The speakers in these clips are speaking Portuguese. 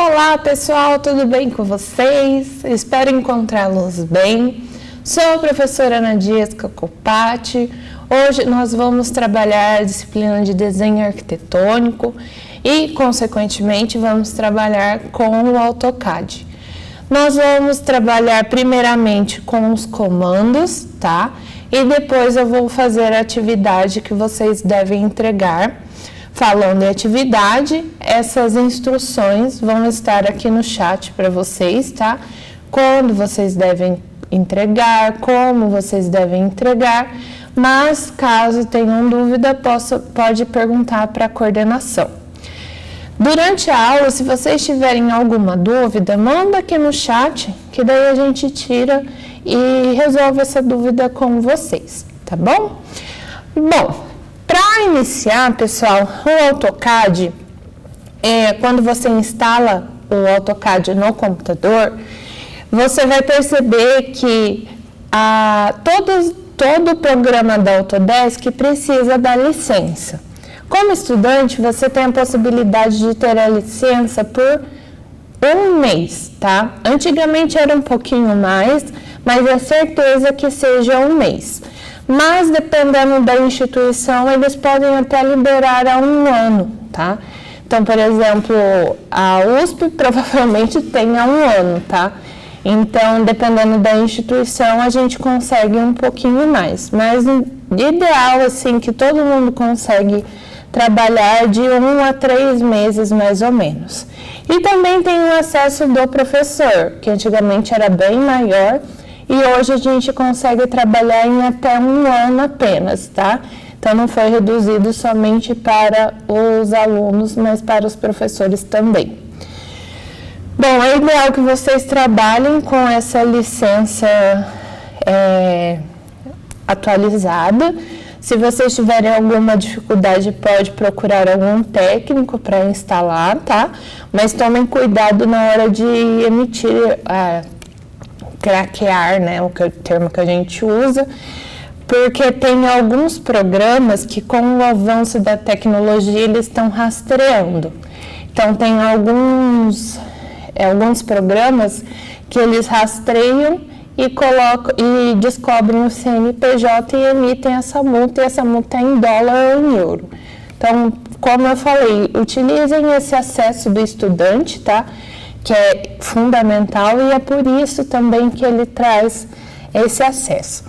Olá pessoal, tudo bem com vocês? Espero encontrá-los bem. Sou a professora Ana Dias Cacopati. Hoje nós vamos trabalhar a disciplina de desenho arquitetônico e, consequentemente, vamos trabalhar com o AutoCAD. Nós vamos trabalhar primeiramente com os comandos, tá? E depois eu vou fazer a atividade que vocês devem entregar. Falando em atividade, essas instruções vão estar aqui no chat para vocês, tá? Quando vocês devem entregar, como vocês devem entregar, mas caso tenham dúvida, pode perguntar para a coordenação. Durante a aula, se vocês tiverem alguma dúvida, manda aqui no chat, que daí a gente tira e resolve essa dúvida com vocês, tá bom? Bom, para iniciar, pessoal, o AutoCAD, quando você instala o AutoCAD no computador, você vai perceber que todo o programa da Autodesk precisa da licença. Como estudante, você tem a possibilidade de ter a licença por um mês, tá? Antigamente era um pouquinho mais, mas é certeza que seja um mês. Mas, dependendo da instituição, eles podem até liberar a um ano, tá? Então, por exemplo, a USP provavelmente tem há um ano, tá? Então, dependendo da instituição, a gente consegue um pouquinho mais. Mas, ideal, assim, que todo mundo consegue trabalhar de 1 a 3 meses, mais ou menos. E também tem o acesso do professor, que antigamente era bem maior, e hoje a gente consegue trabalhar em até um ano apenas, tá? Então, não foi reduzido somente para os alunos, mas para os professores também. Bom, é ideal que vocês trabalhem com essa licença atualizada. Se vocês tiverem alguma dificuldade, pode procurar algum técnico para instalar, tá? Mas tomem cuidado na hora de emitir craquear, né, o termo que a gente usa, porque tem alguns programas que, com o avanço da tecnologia, eles estão rastreando. Então, tem alguns programas que eles rastreiam e descobrem o CNPJ e emitem essa multa, e essa multa é em dólar ou em euro. Então, como eu falei, utilizem esse acesso do estudante, tá? Que é fundamental, e é por isso também que ele traz esse acesso.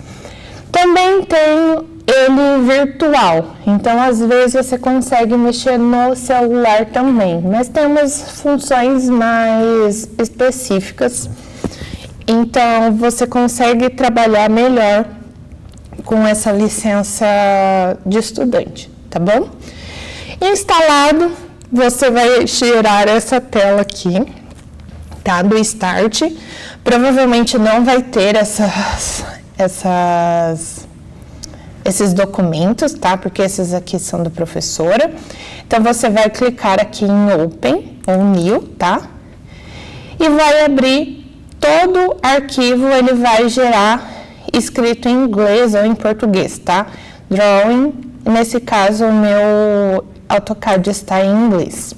Também tem ele virtual, então às vezes você consegue mexer no celular também, mas tem umas funções mais específicas, então você consegue trabalhar melhor com essa licença de estudante, tá bom? Instalado, você vai tirar essa tela aqui, tá, do Start. Provavelmente não vai ter esses documentos, tá, porque esses aqui são da professora. Então, você vai clicar aqui em Open ou New, tá, e vai abrir todo arquivo, ele vai gerar escrito em inglês ou em português, tá, Drawing, nesse caso o meu AutoCAD está em inglês.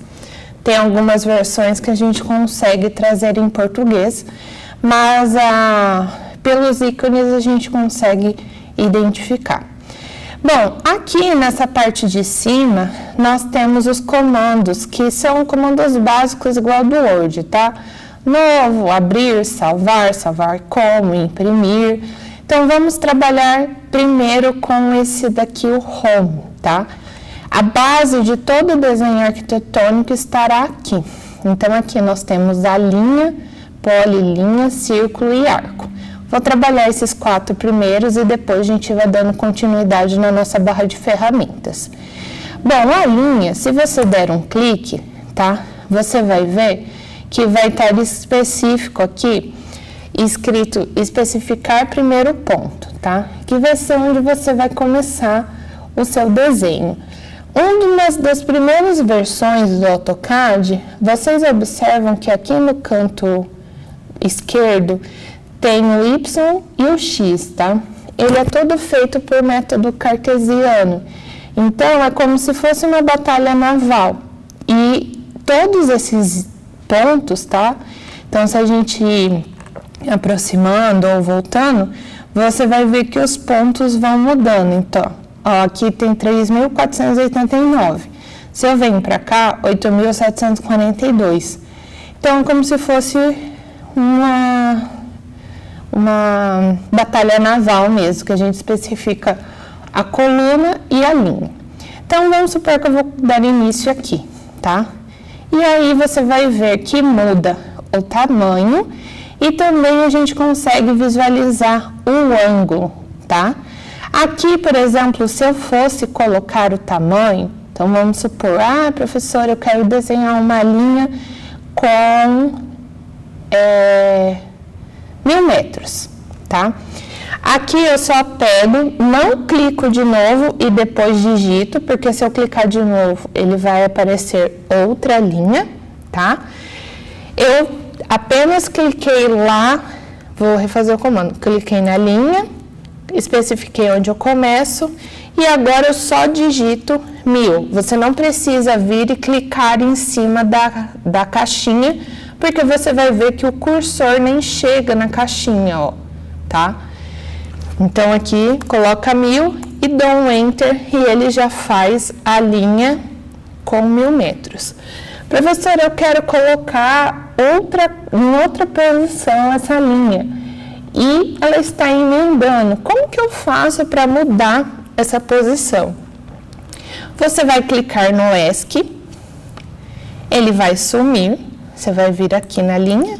Tem algumas versões que a gente consegue trazer em português, mas pelos ícones a gente consegue identificar. Bom, aqui nessa parte de cima, nós temos os comandos, que são comandos básicos igual do Word, tá? Novo, abrir, salvar como, imprimir. Então, vamos trabalhar primeiro com esse daqui, o Home, tá? A base de todo o desenho arquitetônico estará aqui. Então, aqui nós temos a linha, polilinha, círculo e arco. Vou trabalhar esses 4 primeiros e depois a gente vai dando continuidade na nossa barra de ferramentas. Bom, a linha, se você der um clique, tá? Você vai ver que vai estar específico aqui, escrito especificar primeiro ponto, tá? Que vai ser onde você vai começar o seu desenho. Uma das primeiras versões do AutoCAD, vocês observam que aqui no canto esquerdo tem o Y e o X, tá? Ele é todo feito por método cartesiano. Então, é como se fosse uma batalha naval. E todos esses pontos, tá? Então, se a gente ir aproximando ou voltando, você vai ver que os pontos vão mudando. Então, ó, aqui tem 3.489. Se eu venho para cá, 8.742. Então, é como se fosse uma batalha naval mesmo, que a gente especifica a coluna e a linha. Então, vamos supor que eu vou dar início aqui, tá? E aí, você vai ver que muda o tamanho e também a gente consegue visualizar o ângulo, tá? Aqui, por exemplo, se eu fosse colocar o tamanho, então vamos supor, professora, eu quero desenhar uma linha com 1.000 metros, tá? Aqui eu só pego, não clico de novo e depois digito, porque se eu clicar de novo, ele vai aparecer outra linha, tá? Eu apenas cliquei lá, vou refazer o comando, cliquei na linha, especifiquei onde eu começo e agora eu só digito 1.000. Você não precisa vir e clicar em cima da caixinha, porque você vai ver que o cursor nem chega na caixinha, ó, tá? Então, aqui, coloca 1.000 e dou um Enter e ele já faz a linha com 1.000 metros. Professora, eu quero colocar em outra posição essa linha e ela está emendando. Como que eu faço para mudar essa posição? Você vai clicar no ESC, ele vai sumir, você vai vir aqui na linha,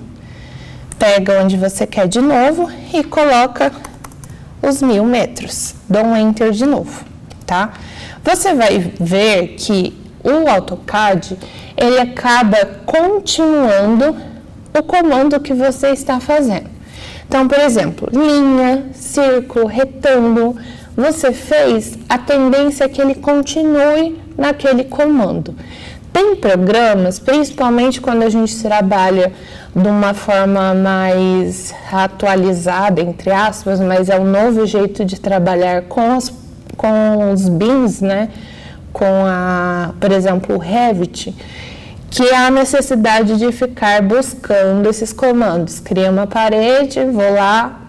pega onde você quer de novo e coloca os 1.000 metros. Dá um Enter de novo, tá? Você vai ver que o AutoCAD, ele acaba continuando o comando que você está fazendo. Então, por exemplo, linha, círculo, retângulo, você fez, a tendência é que ele continue naquele comando. Tem programas, principalmente quando a gente trabalha de uma forma mais atualizada, entre aspas, mas é um novo jeito de trabalhar com os BIMs, né? Por exemplo, o Revit, que há a necessidade de ficar buscando esses comandos. Cria uma parede, vou lá,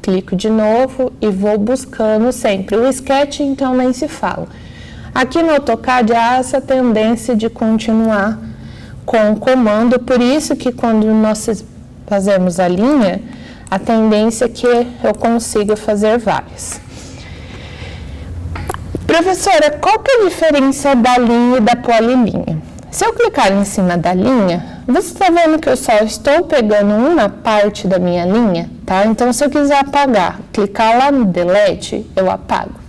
clico de novo e vou buscando sempre. O Sketch, então, nem se fala. Aqui no AutoCAD há essa tendência de continuar com o comando, por isso que quando nós fazemos a linha, a tendência é que eu consiga fazer várias. Professora, qual que é a diferença da linha e da polilinha? Se eu clicar em cima da linha, você está vendo que eu só estou pegando uma parte da minha linha, tá? Então, se eu quiser apagar, clicar lá no Delete, eu apago.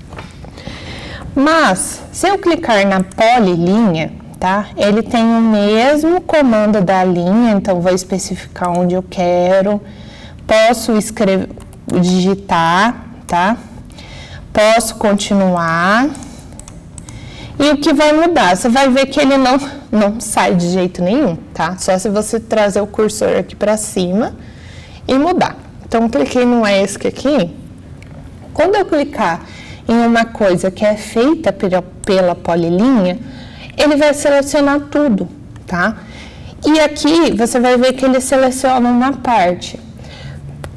Mas, se eu clicar na polilinha, tá? Ele tem o mesmo comando da linha, então vou especificar onde eu quero, posso digitar, tá? Posso continuar. E o que vai mudar? Você vai ver que ele não sai de jeito nenhum, tá? Só se você trazer o cursor aqui para cima e mudar. Então, cliquei no ESC aqui. Quando eu clicar em uma coisa que é feita pela polilinha, ele vai selecionar tudo, tá? E aqui você vai ver que ele seleciona uma parte.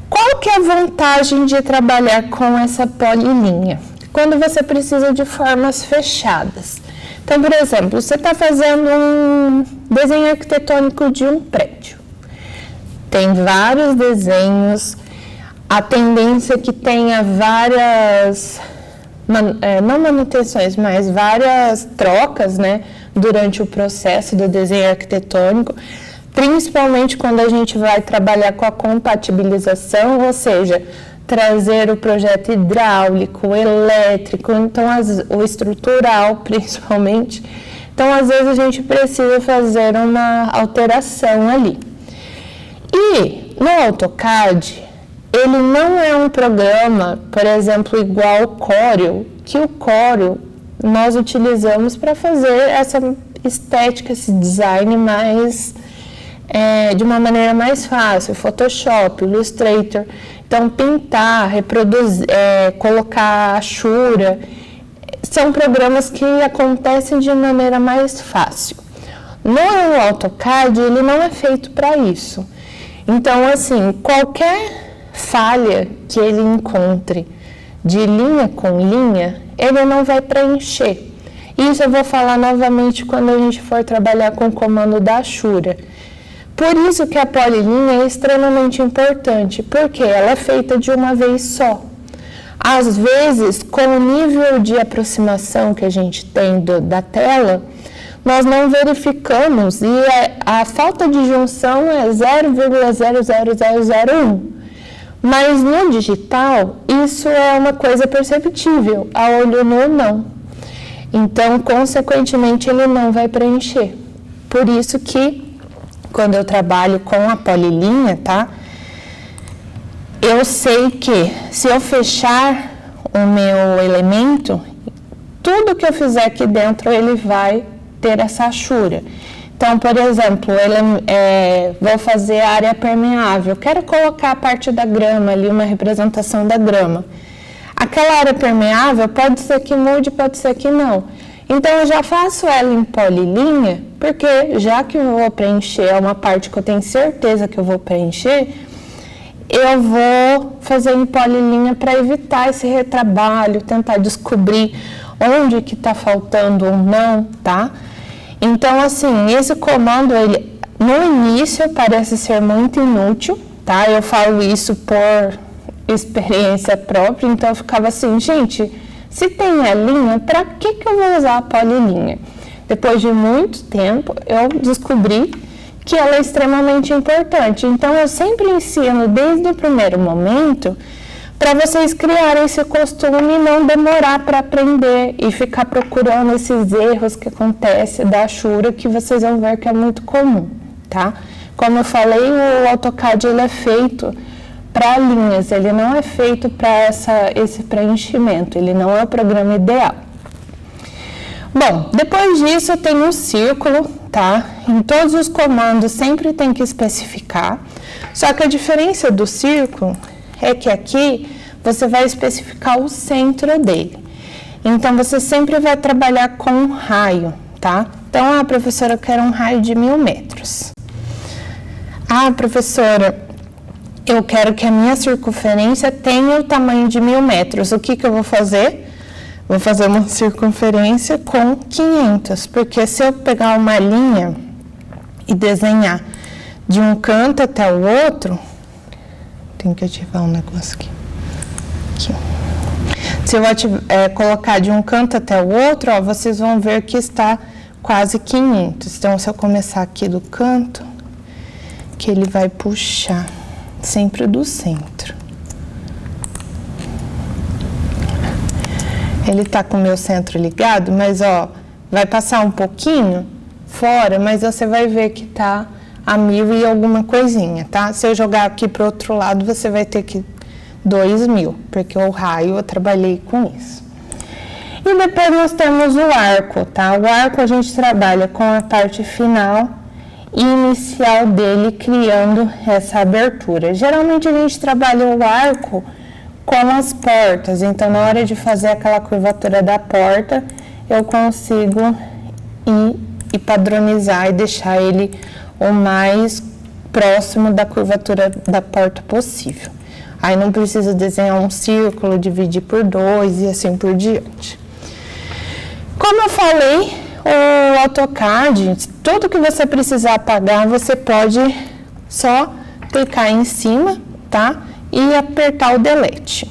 Qual que é a vantagem de trabalhar com essa polilinha? Quando você precisa de formas fechadas. Então, por exemplo, você está fazendo um desenho arquitetônico de um prédio. Tem vários desenhos, a tendência é que tenha várias, não manutenções, mas várias trocas, né, durante o processo do desenho arquitetônico, principalmente quando a gente vai trabalhar com a compatibilização, ou seja, trazer o projeto hidráulico, elétrico, então o estrutural principalmente. Então, às vezes a gente precisa fazer uma alteração ali. E no AutoCAD, ele não é um programa, por exemplo, igual o Corel, que o Corel nós utilizamos para fazer essa estética, esse design mais de uma maneira mais fácil, Photoshop, Illustrator. Então, pintar, reproduzir, colocar achura, são programas que acontecem de maneira mais fácil. No AutoCAD, ele não é feito para isso. Então, assim, qualquer falha que ele encontre de linha com linha, ele não vai preencher. Isso eu vou falar novamente quando a gente for trabalhar com o comando da Ashura. Por isso que a polilinha é extremamente importante, porque ela é feita de uma vez só. Às vezes, com o nível de aproximação que a gente tem da tela, nós não verificamos e a falta de junção é 0,00001. Mas no digital, isso é uma coisa perceptível, a olho nu não. Então, consequentemente, ele não vai preencher. Por isso que, quando eu trabalho com a polilinha, tá? Eu sei que se eu fechar o meu elemento, tudo que eu fizer aqui dentro, ele vai ter essa achura. Então, por exemplo, vou fazer a área permeável. Quero colocar a parte da grama ali, uma representação da grama. Aquela área permeável pode ser que mude, pode ser que não. Então, eu já faço ela em polilinha, porque já que eu vou preencher, é uma parte que eu tenho certeza que eu vou preencher, eu vou fazer em polilinha para evitar esse retrabalho, tentar descobrir onde que está faltando ou não, tá? Então, assim, esse comando, ele, no início, parece ser muito inútil, tá? Eu falo isso por experiência própria, então eu ficava assim, gente, se tem a linha, para que eu vou usar a polilinha? Depois de muito tempo, eu descobri que ela é extremamente importante. Então, eu sempre ensino desde o primeiro momento para vocês criarem esse costume e não demorar para aprender e ficar procurando esses erros que acontecem da Ashura, que vocês vão ver que é muito comum, tá? Como eu falei, o AutoCAD ele é feito para linhas, ele não é feito para esse preenchimento, ele não é o programa ideal. Bom, depois disso eu tenho um círculo, tá? Em todos os comandos sempre tem que especificar, só que a diferença do círculo é que aqui você vai especificar o centro dele. Então, você sempre vai trabalhar com um raio, tá? Então, professora, eu quero um raio de 1000 metros. Professora, eu quero que a minha circunferência tenha o tamanho de 1000 metros. O que eu vou fazer? Vou fazer uma circunferência com 500, porque se eu pegar uma linha e desenhar de um canto até o outro, tem que ativar um negócio aqui. Se eu colocar de um canto até o outro, ó, vocês vão ver que está quase 500. Então, se eu começar aqui do canto, que ele vai puxar sempre do centro. Ele está com o meu centro ligado, mas ó, vai passar um pouquinho fora, mas você vai ver que está a 1000 e alguma coisinha, tá? Se eu jogar aqui para o outro lado, você vai ter que 2000, porque o raio eu trabalhei com isso. E depois nós temos o arco, tá? O arco a gente trabalha com a parte final e inicial dele, criando essa abertura. Geralmente a gente trabalha o arco com as portas, então na hora de fazer aquela curvatura da porta, eu consigo ir padronizar e deixar ele o mais próximo da curvatura da porta possível. Aí não precisa desenhar um círculo, dividir por 2 e assim por diante. Como eu falei, o AutoCAD, tudo que você precisar apagar, você pode só clicar em cima, tá? E apertar o delete.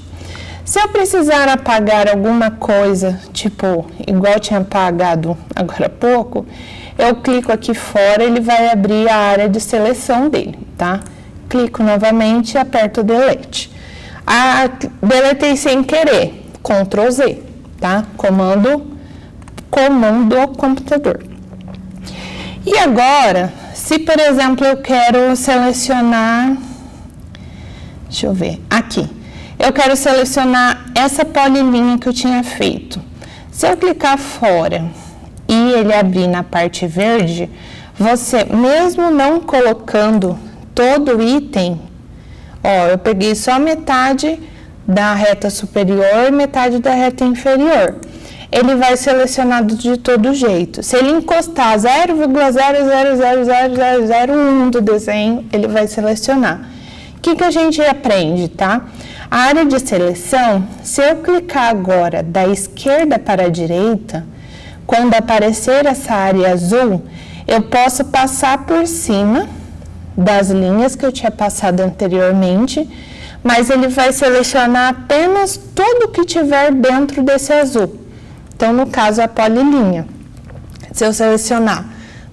Se eu precisar apagar alguma coisa, tipo, igual eu tinha apagado agora há pouco, eu clico aqui fora, ele vai abrir a área de seleção dele, tá? Clico novamente e aperto o delete. Deletei sem querer, Ctrl Z, tá? Comando comum do computador. E agora, se por exemplo eu quero selecionar, deixa eu ver, aqui. Eu quero selecionar essa polilinha que eu tinha feito. Se eu clicar fora e ele abrir na parte verde, você, mesmo não colocando todo o item, ó, eu peguei só metade da reta superior e metade da reta inferior. ele vai selecionado de todo jeito. Se ele encostar 0,0000001 do desenho, ele vai selecionar. O que a gente aprende, tá? A área de seleção, se eu clicar agora da esquerda para a direita, quando aparecer essa área azul, eu posso passar por cima das linhas que eu tinha passado anteriormente, mas ele vai selecionar apenas tudo que tiver dentro desse azul. Então, no caso, a polilinha. Se eu selecionar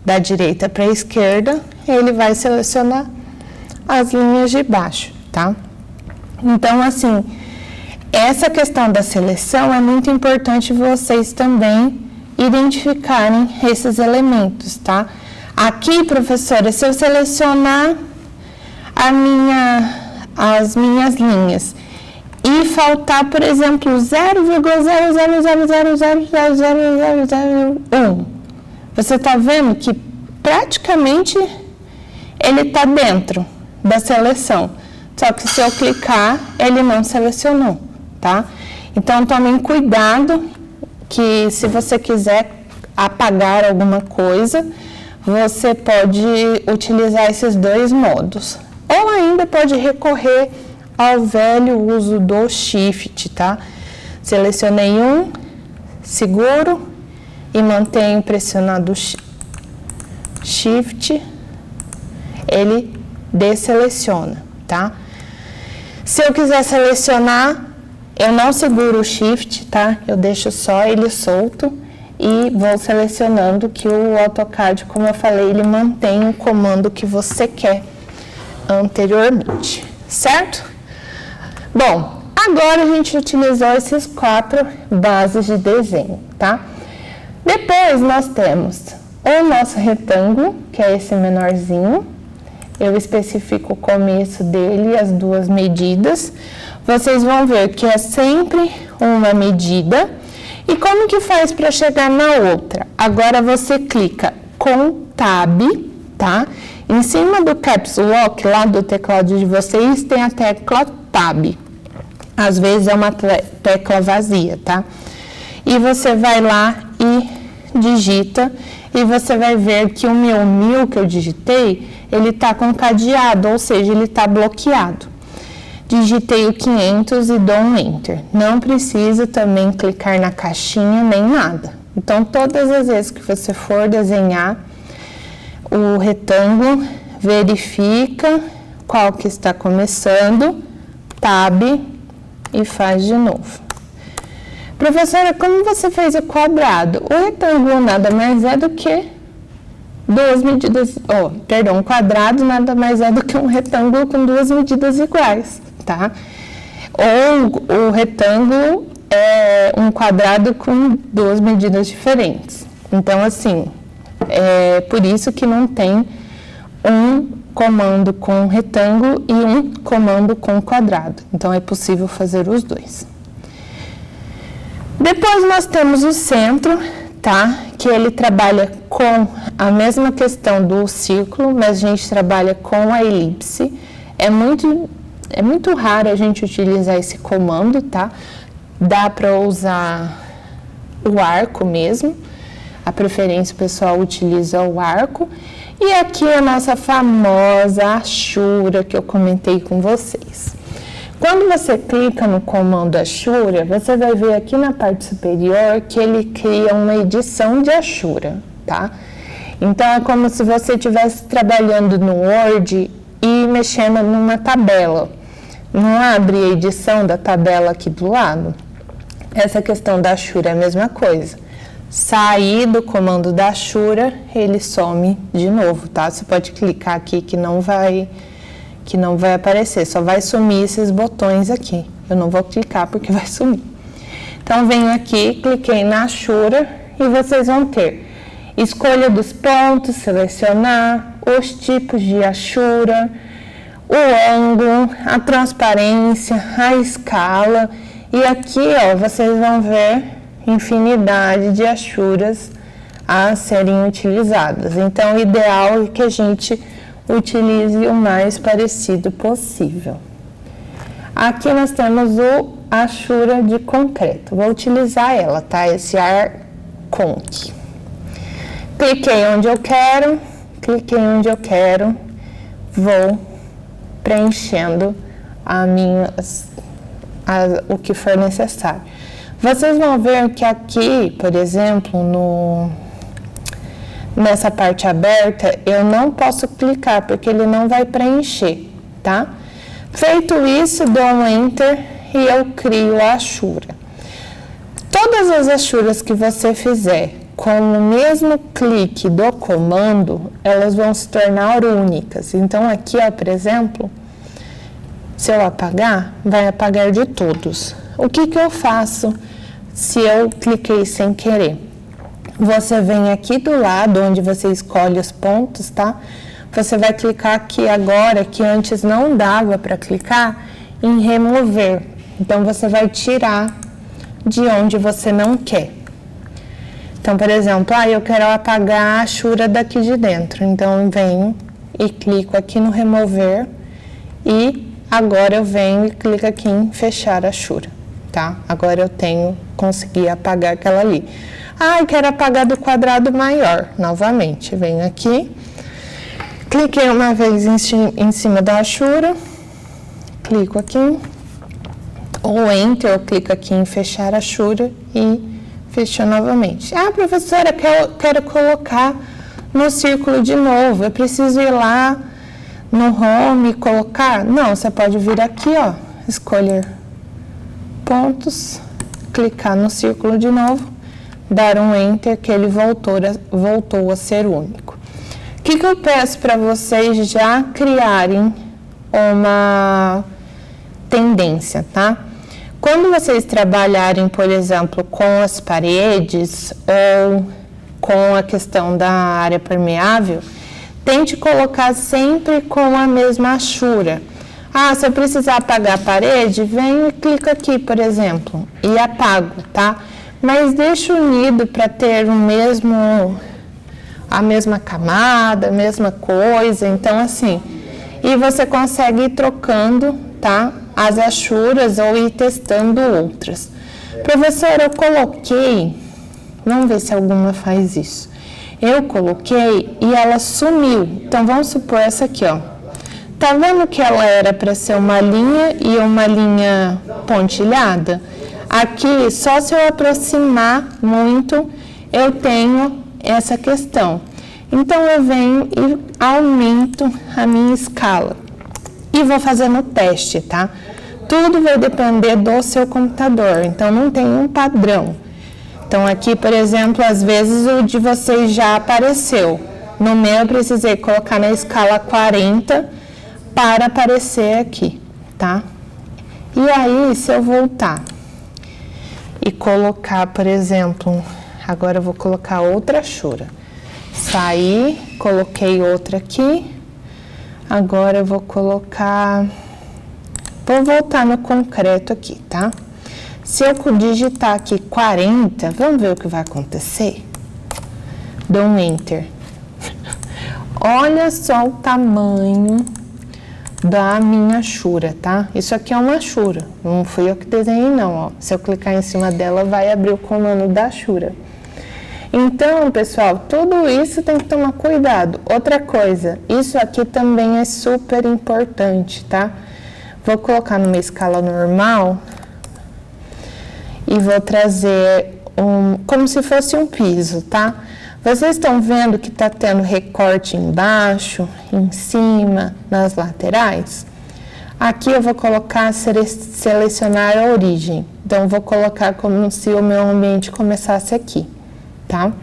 da direita para a esquerda, ele vai selecionar as linhas de baixo, tá? Então, assim, essa questão da seleção é muito importante vocês também identificarem esses elementos, tá? Aqui, professora, se eu selecionar as minhas linhas e faltar, por exemplo, 0,000000001, você está vendo que praticamente ele está dentro da seleção. Só que se eu clicar, ele não selecionou, tá? Então, tomem cuidado que se você quiser apagar alguma coisa, você pode utilizar esses dois modos. Ou ainda pode recorrer ao velho uso do Shift, tá? Selecionei um, seguro e mantenho pressionado o Shift, ele desseleciona, tá? Se eu quiser selecionar, eu não seguro o Shift, tá? Eu deixo só ele solto e vou selecionando, que o AutoCAD, como eu falei, ele mantém o comando que você quer anteriormente, certo? Bom, agora a gente utilizou esses 4 bases de desenho, tá? Depois nós temos o nosso retângulo, que é esse menorzinho. Eu especifico o começo dele e as 2 medidas. Vocês vão ver que é sempre uma medida. E como que faz para chegar na outra? Agora você clica com Tab, tá? Em cima do Caps Lock, lá do teclado de vocês, tem a tecla Tab. Às vezes é uma tecla vazia, tá? E você vai lá e digita, e você vai ver que o meu 1000 que eu digitei, ele tá com cadeado, ou seja, ele tá bloqueado. Digitei o 500 e dou um Enter. Não precisa também clicar na caixinha nem nada. Então, todas as vezes que você for desenhar o retângulo, verifica qual que está começando, Tab e faz de novo. Professora, como você fez o quadrado? O retângulo nada mais é do que 2 medidas... o quadrado nada mais é do que um retângulo com 2 medidas iguais, tá? Ou o retângulo é um quadrado com 2 medidas diferentes. Então, assim, é por isso que não tem um comando com retângulo e um comando com quadrado. Então, é possível fazer os dois. Depois nós temos o centro, tá? Que ele trabalha com a mesma questão do círculo, mas a gente trabalha com a elipse. É muito raro a gente utilizar esse comando, tá? Dá para usar o arco mesmo. A preferência o pessoal utiliza o arco. E aqui a nossa famosa achura que eu comentei com vocês. Quando você clica no comando achura, você vai ver aqui na parte superior que ele cria uma edição de achura, tá? Então, é como se você estivesse trabalhando no Word e mexendo numa tabela. Não abre a edição da tabela aqui do lado? Essa questão da achura é a mesma coisa. Sair do comando da achura, ele some de novo, tá? Você pode clicar aqui que não vai aparecer, só vai sumir esses botões aqui. Eu não vou clicar porque vai sumir. Então, venho aqui, cliquei na achura e vocês vão ter escolha dos pontos, selecionar, os tipos de achura, o ângulo, a transparência, a escala. E aqui, ó, vocês vão ver infinidade de achuras a serem utilizadas. Então, o ideal é que a gente utilize o mais parecido possível. Aqui nós temos a Ashura de concreto. Vou utilizar ela, tá? Esse Arconque. Cliquei onde eu quero, vou preenchendo o que for necessário. Vocês vão ver que aqui, por exemplo, nessa parte aberta, eu não posso clicar, porque ele não vai preencher, tá? Feito isso, dou um Enter e eu crio a Ashura. Todas as Ashuras que você fizer com o mesmo clique do comando, elas vão se tornar únicas. Então, aqui, ó, por exemplo, se eu apagar, vai apagar de todos. O que eu faço se eu cliquei sem querer? Você vem aqui do lado, onde você escolhe os pontos, tá? Você vai clicar aqui agora, que antes não dava para clicar, em remover. Então, você vai tirar de onde você não quer. Então, por exemplo, eu quero apagar a Ashura daqui de dentro. Então, eu venho e clico aqui no remover e agora eu venho e clico aqui em fechar a Ashura, tá? Agora eu consegui apagar aquela ali. Eu quero apagar do quadrado maior. Novamente, venho aqui, cliquei uma vez em cima da Ashura, clico aqui, ou Enter, eu clico aqui em fechar a Ashura e fechou novamente. Professora, quero colocar no círculo de novo. Eu preciso ir lá no Home e colocar? Não, você pode vir aqui, ó, escolher pontos, clicar no círculo de novo, dar um Enter, que ele voltou a ser único. O que eu peço para vocês já criarem uma tendência, tá? Quando vocês trabalharem, por exemplo, com as paredes ou com a questão da área permeável, tente colocar sempre com a mesma Ashura. Se eu precisar apagar a parede, venho e clico aqui, por exemplo, e apago, tá? Mas deixo unido para ter a mesma camada, a mesma coisa, então assim, e você consegue ir trocando, tá? As Ashuras ou ir testando outras. Professora, eu coloquei, vamos ver se alguma faz isso. Eu coloquei e ela sumiu. Então, vamos supor essa aqui, ó. Tá vendo que ela era para ser uma linha e uma linha pontilhada? Aqui, só se eu aproximar muito, eu tenho essa questão. Então, eu venho e aumento a minha escala. E vou fazendo o teste, tá? Tudo vai depender do seu computador, então não tem um padrão. Então aqui, por exemplo, às vezes o de vocês já apareceu. No meu eu precisei colocar na escala 40 para aparecer aqui, tá? E aí, se eu voltar e colocar, por exemplo, agora eu vou colocar outra Ashura. Saí, coloquei outra aqui. Agora eu vou colocar, vou voltar no concreto aqui, tá? Se eu digitar aqui 40, vamos ver o que vai acontecer? Dou um Enter. Olha só o tamanho da minha Ashura, tá? Isso aqui é uma Ashura, não fui eu que desenhei não, ó. Se eu clicar em cima dela, vai abrir o comando da Ashura. Então, pessoal, tudo isso tem que tomar cuidado. Outra coisa, isso aqui também é super importante, tá? Vou colocar numa escala normal e vou trazer como se fosse um piso, tá? Vocês estão vendo que tá tendo recorte embaixo, em cima, nas laterais? Aqui eu vou colocar, selecionar a origem. Então, vou colocar como se o meu ambiente começasse aqui. Tá?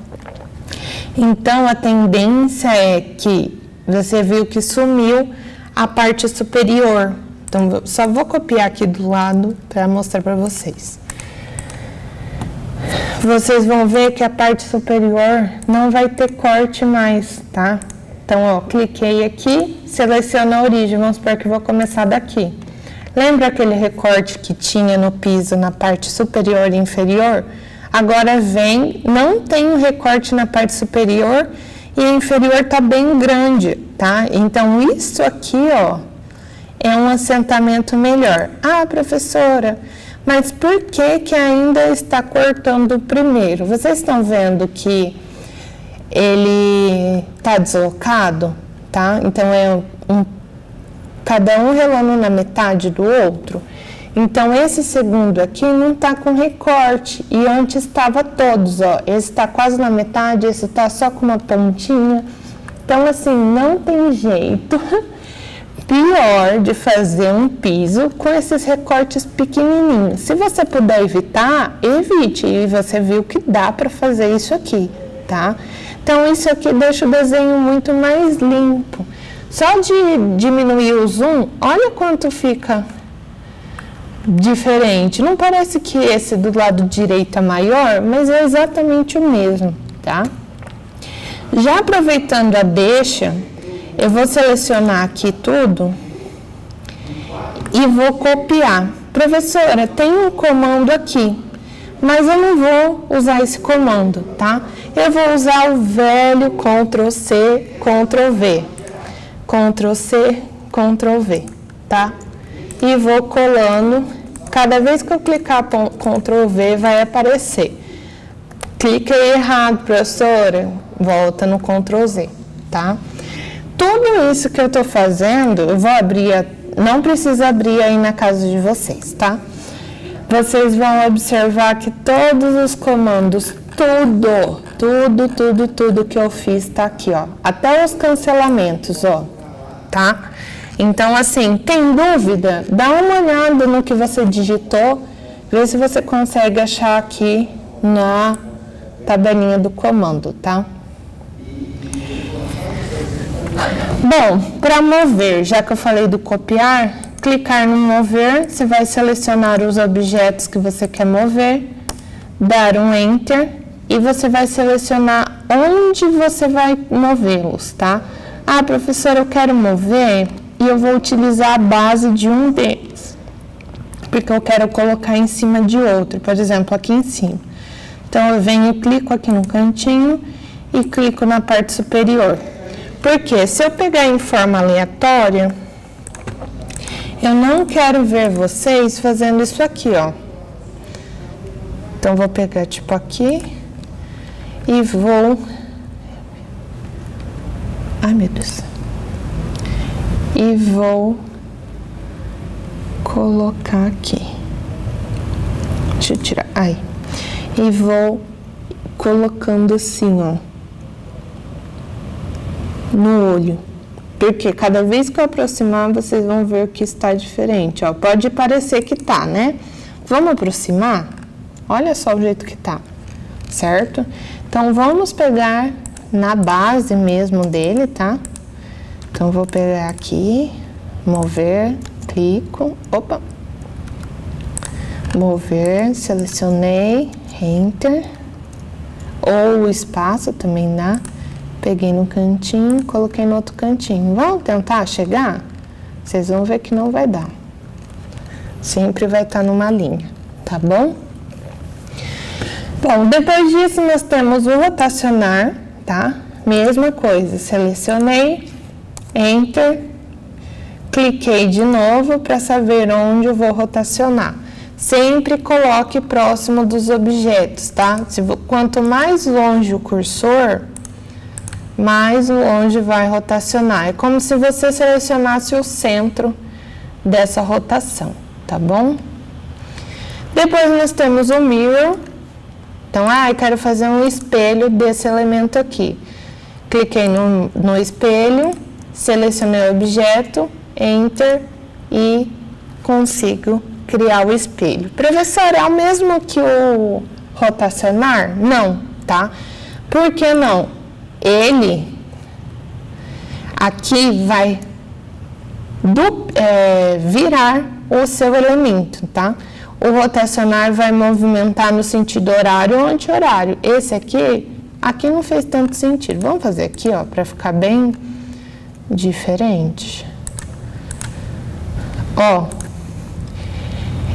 Então, a tendência é que você viu que sumiu a parte superior. Então, só vou copiar aqui do lado para mostrar para vocês. Vocês vão ver que a parte superior não vai ter corte mais, tá? Então, ó, cliquei aqui, seleciono a origem. Vamos supor que eu vou começar daqui. Lembra aquele recorte que tinha no piso na parte superior e inferior? Agora vem, não tem um recorte na parte superior e a inferior tá bem grande, tá? Então, isso aqui, ó, é um assentamento melhor. Ah, professora, mas por que que ainda está cortando o primeiro? Vocês estão vendo que ele está deslocado, tá? Então, cada um relando na metade do outro. Então, esse segundo aqui não está com recorte, e antes estava todos, ó. Esse está quase na metade, esse está só com uma pontinha. Então, assim, não tem jeito pior de fazer um piso com esses recortes pequenininhos. Se você puder evitar, evite. E você viu que dá para fazer isso aqui, tá? Então, isso aqui deixa o desenho muito mais limpo. Só de diminuir o zoom, olha quanto fica diferente. Não parece que esse do lado direito é maior, mas é exatamente o mesmo, tá? Já aproveitando a deixa, eu vou selecionar aqui tudo e vou copiar. Professora, tem um comando aqui, mas eu não vou usar esse comando, tá? Eu vou usar o velho Ctrl+C, Ctrl+V. Ctrl+C, Ctrl+V, tá? E vou colando. Cada vez que eu clicar Ctrl+V, vai aparecer. Cliquei errado, professora, volta no Ctrl+Z, tá? Tudo isso que eu tô fazendo, eu vou abrir, não precisa abrir aí na casa de vocês, tá? Vocês vão observar que todos os comandos, tudo que eu fiz tá aqui, ó. Até os cancelamentos, ó, tá? Então, assim, tem dúvida? Dá uma olhada no que você digitou, vê se você consegue achar aqui na tabelinha do comando, tá? Bom, para mover, já que eu falei do copiar, clicar no mover, você vai selecionar os objetos que você quer mover, dar um Enter e você vai selecionar onde você vai movê-los, tá? Ah, professora, eu quero mover e eu vou utilizar a base de um deles, porque eu quero colocar em cima de outro, por exemplo, aqui em cima. Então, eu venho e clico aqui no cantinho e clico na parte superior. Porque se eu pegar em forma aleatória, eu não quero ver vocês fazendo isso aqui, ó. Então, vou pegar tipo aqui e vou... Ai, meu Deus. E vou colocar aqui. Deixa eu tirar. Aí. E vou colocando assim, ó, no olho. Porque cada vez que eu aproximar, vocês vão ver que está diferente, ó. Pode parecer que tá, né? Vamos aproximar? Olha só o jeito que tá, certo? Então, vamos pegar na base mesmo dele, tá? Então, vou pegar aqui, mover, clico, opa, mover, selecionei, Enter, ou o espaço também dá, peguei no cantinho, coloquei no outro cantinho. Vamos tentar chegar? Vocês vão ver que não vai dar. Sempre vai estar numa linha, tá bom? Bom, depois disso nós temos o rotacionar, tá? Mesma coisa, selecionei, Enter, cliquei de novo para saber onde eu vou rotacionar. Sempre coloque próximo dos objetos, tá? Quanto mais longe o cursor, mais longe vai rotacionar. É como se você selecionasse o centro dessa rotação, tá bom? Depois nós temos o mirror. Então, eu quero fazer um espelho desse elemento aqui. Cliquei no espelho, selecionei o objeto, Enter e consigo criar o espelho. Professor, é o mesmo que o rotacionar? Não, tá? Por que não? Ele aqui vai virar o seu elemento, tá? O rotacionar vai movimentar no sentido horário ou anti-horário. Esse aqui não fez tanto sentido. Vamos fazer aqui, ó, para ficar bem diferente. Ó,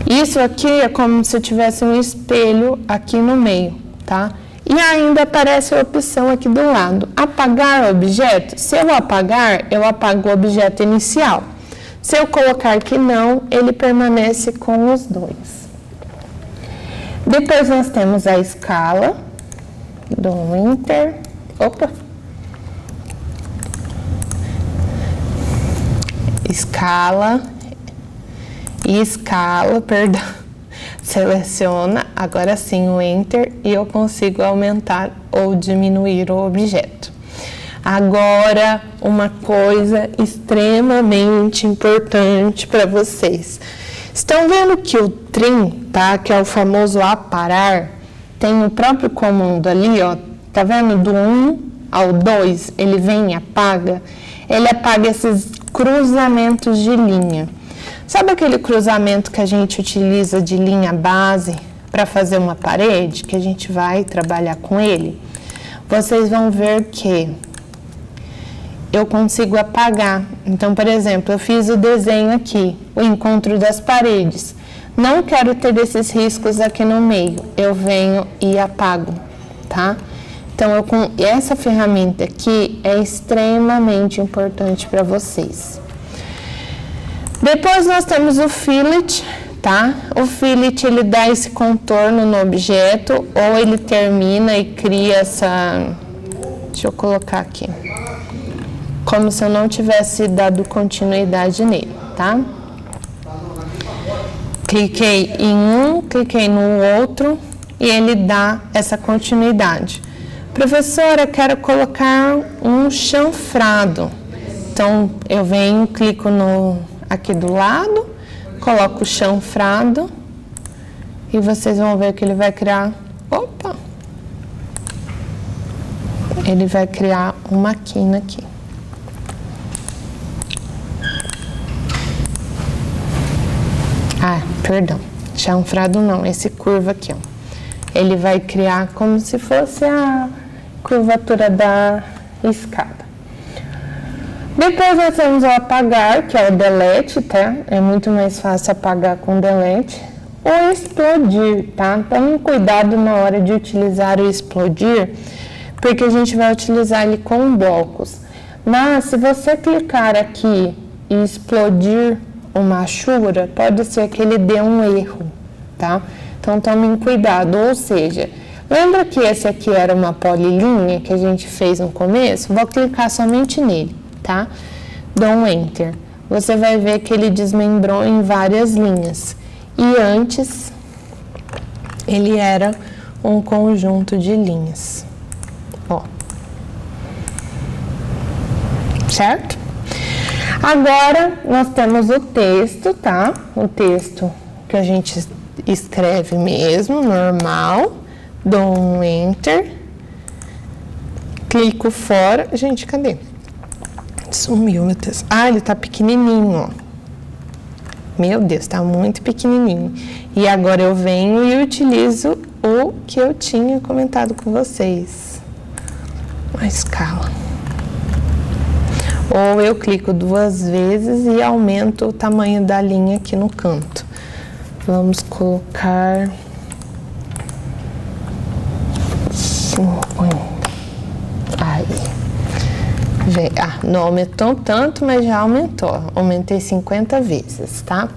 isso aqui é como se eu tivesse um espelho aqui no meio, tá? E ainda aparece a opção aqui do lado, apagar o objeto. Se eu apagar, eu apago o objeto inicial. Se eu colocar que não, ele permanece com os dois. Depois nós temos a escala, dou Enter, escala, perdão, seleciona, agora sim o Enter e eu consigo aumentar ou diminuir o objeto. Agora, uma coisa extremamente importante para vocês. Estão vendo que o trim, tá? Que é o famoso aparar, tem o próprio comando ali, ó. Tá vendo? Do 1 ao 2, ele vem e apaga. Ele apaga esses cruzamentos de linha. Sabe aquele cruzamento que a gente utiliza de linha base para fazer uma parede, que a gente vai trabalhar com ele? Vocês vão ver que eu consigo apagar. Então, por exemplo, eu fiz o desenho aqui, o encontro das paredes. Não quero ter esses riscos aqui no meio. Eu venho e apago, tá? Então, essa ferramenta aqui é extremamente importante para vocês. Depois nós temos o fillet, tá? O fillet, ele dá esse contorno no objeto, ou ele termina e cria essa... Deixa eu colocar aqui. Como se eu não tivesse dado continuidade nele, tá? Cliquei em um, cliquei no outro e ele dá essa continuidade. Professora, quero colocar um chanfrado. Então, eu venho, clico aqui do lado, coloco o chanfrado e vocês vão ver que ele vai criar... Opa! Ele vai criar uma quina aqui. Perdão, chanfrado não, esse curva aqui, ó. Ele vai criar como se fosse a curvatura da escada. Depois nós temos o apagar, que é o delete, tá? É muito mais fácil apagar com delete. O explodir, tá? Tomem cuidado na hora de utilizar o explodir, porque a gente vai utilizar ele com blocos. Mas se você clicar aqui e explodir uma achura, pode ser que ele dê um erro, tá? Então, tomem cuidado, ou seja, lembra que esse aqui era uma polilinha que a gente fez no começo? Vou clicar somente nele, tá? Dou um Enter. Você vai ver que ele desmembrou em várias linhas. E antes, ele era um conjunto de linhas. Ó. Certo? Agora, nós temos o texto, tá? O texto que a gente escreve mesmo, normal. Dou um Enter. Clico fora. Gente, cadê? Sumiu meu texto. Ele tá pequenininho, ó. Meu Deus, tá muito pequenininho. E agora eu venho e utilizo o que eu tinha comentado com vocês. A escala. Ou eu clico 2 vezes e aumento o tamanho da linha aqui no canto. Vamos colocar 50. Aí. Não aumentou tanto, mas já aumentou. Aumentei 50 vezes, tá?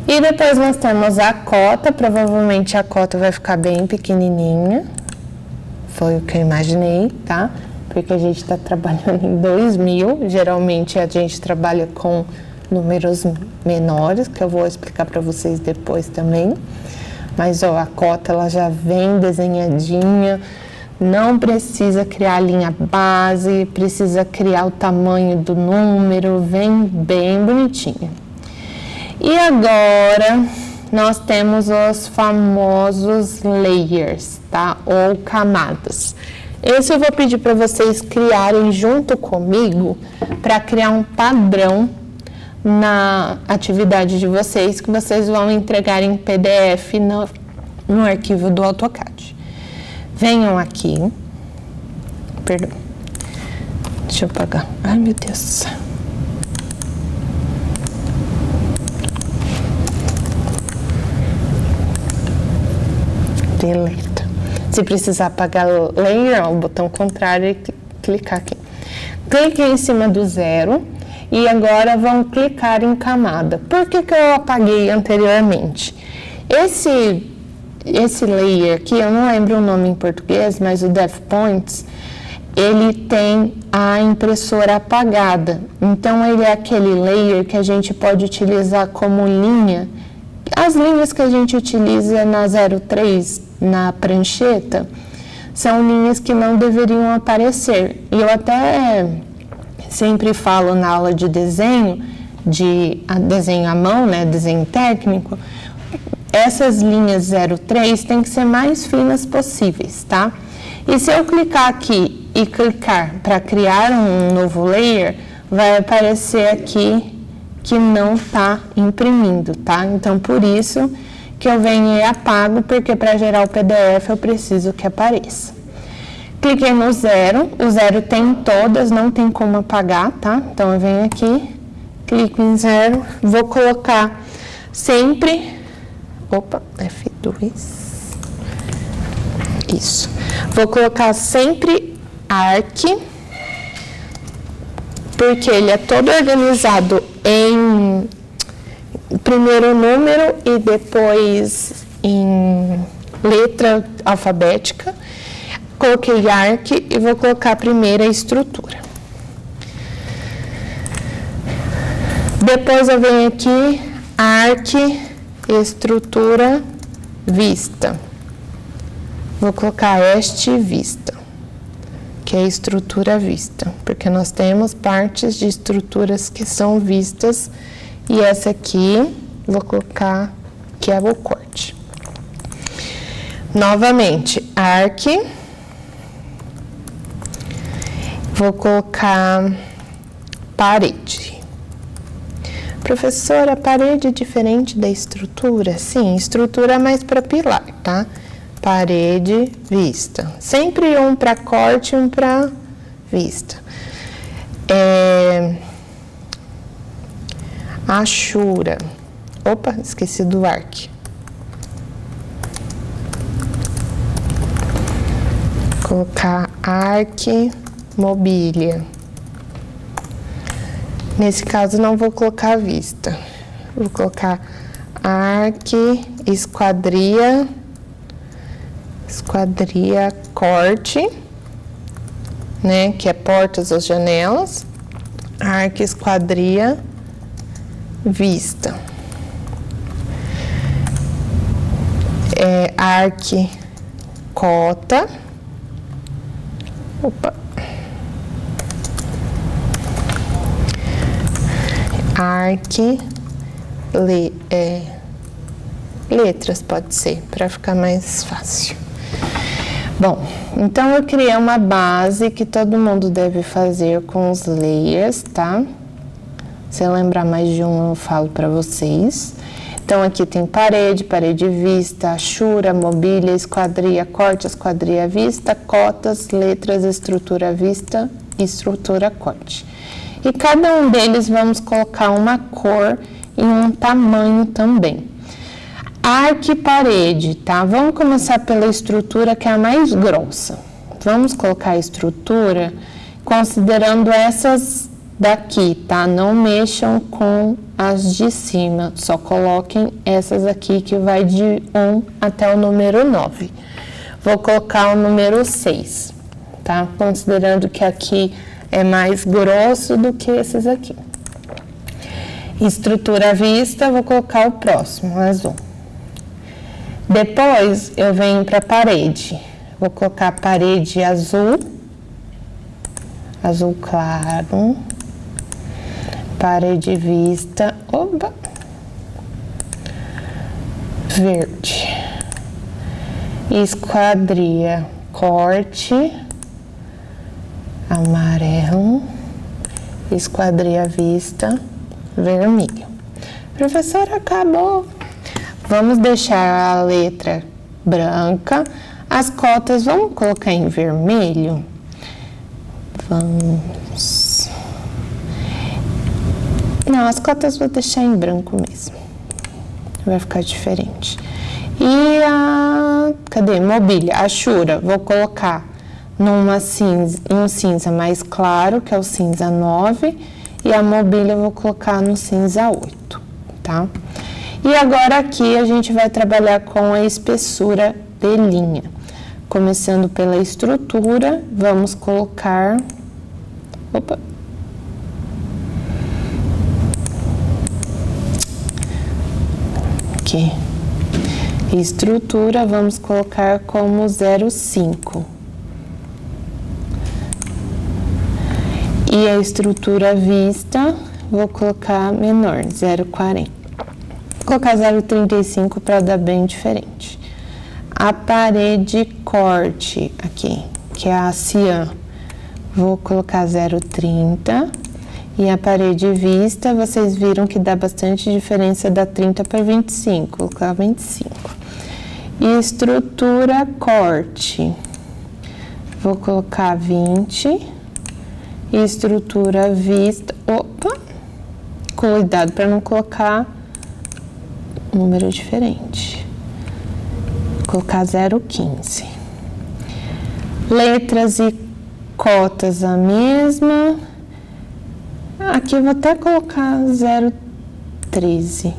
E depois nós temos a cota. Provavelmente a cota vai ficar bem pequenininha. Foi o que eu imaginei, tá? Porque a gente está trabalhando em 2000, geralmente a gente trabalha com números menores, que eu vou explicar para vocês depois também. Mas, ó, a cota, ela já vem desenhadinha, não precisa criar a linha base, precisa criar o tamanho do número, vem bem bonitinha. E agora, nós temos os famosos layers, tá? Ou camadas. Esse eu vou pedir para vocês criarem junto comigo para criar um padrão na atividade de vocês, que vocês vão entregar em PDF no arquivo do AutoCAD. Venham aqui. Perdão. Deixa eu apagar. Ai, meu Deus. Deleta. Se precisar apagar layer, o botão contrário e clicar aqui. Clique em cima do 0 e agora vão clicar em camada. Por que eu apaguei anteriormente? Esse layer aqui, eu não lembro o nome em português, mas o DevPoints, ele tem a impressora apagada. Então, ele é aquele layer que a gente pode utilizar como linha. As linhas que a gente utiliza na 03, na prancheta, são linhas que não deveriam aparecer. E eu até sempre falo na aula de desenho à mão, né, desenho técnico, essas linhas 03 tem que ser mais finas possíveis, tá? E se eu clicar aqui e clicar para criar um novo layer, vai aparecer aqui que não está imprimindo, tá? Então, por isso que eu venho e apago, porque para gerar o PDF eu preciso que apareça. Cliquei no 0, o 0 tem em todas, não tem como apagar, tá? Então, eu venho aqui, clico em 0, vou colocar sempre... Opa, F2. Isso. Vou colocar sempre ARC, porque ele é todo organizado em primeiro número e depois em letra alfabética. Coloquei ARC e vou colocar a primeira estrutura. Depois eu venho aqui, ARC, estrutura vista. Vou colocar este vista, que é a estrutura vista, porque nós temos partes de estruturas que são vistas, e essa aqui vou colocar que é o corte. Novamente, ARC, vou colocar parede. Professora, a parede é diferente da estrutura? Sim, estrutura é mais para pilar, tá? Parede, vista. Sempre um para corte e um para vista. Achura. Opa, esqueci do ARC. Colocar ARC, mobília. Nesse caso, não vou colocar vista. Vou colocar ARC, esquadria corte, né, que é portas ou janelas. ARC, esquadria, vista. ARC, cota. Opa. ARC, letras pode ser, para ficar mais fácil. Bom, então eu criei uma base que todo mundo deve fazer com os layers, tá? Se eu lembrar mais de um, eu falo para vocês. Então, aqui tem parede, parede vista, achura, mobília, esquadria, corte, esquadria vista, cotas, letras, estrutura vista, estrutura corte. E cada um deles vamos colocar uma cor e um tamanho também. ARC parede, tá? Vamos começar pela estrutura que é a mais grossa. Vamos colocar a estrutura considerando essas daqui, tá? Não mexam com as de cima, só coloquem essas aqui que vai de 1 até o número 9. Vou colocar o número 6, tá? Considerando que aqui é mais grosso do que esses aqui. Estrutura à vista, vou colocar o próximo, azul. Depois, eu venho para a parede. Vou colocar a parede azul, azul claro. Parede vista, opa, verde. Esquadria, corte, amarelo. Esquadria vista, vermelho. Professora, acabou. Vamos deixar a letra branca. As cotas, vamos colocar em vermelho? Vamos. Não, as cotas vou deixar em branco mesmo. Vai ficar diferente. E cadê? Mobília, achura. Vou colocar numa cinza, em um cinza mais claro, que é o cinza 9. e a mobília eu vou colocar no cinza 8, tá? E agora aqui a gente vai trabalhar com a espessura de linha. Começando pela estrutura, vamos colocar... Opa! Aqui. Estrutura, vamos colocar como 0,5. E a estrutura vista, vou colocar menor, 0,40. Vou colocar 0,35 para dar bem diferente. A parede corte aqui, que é a cian, vou colocar 0,30. E a parede vista, vocês viram que dá bastante diferença da 30 para 25, vou colocar 25. E estrutura corte, vou colocar 20. E estrutura vista, opa, cuidado para não colocar número diferente. Vou colocar 0,15. Letras e cotas a mesma. Aqui eu vou até colocar 0,13.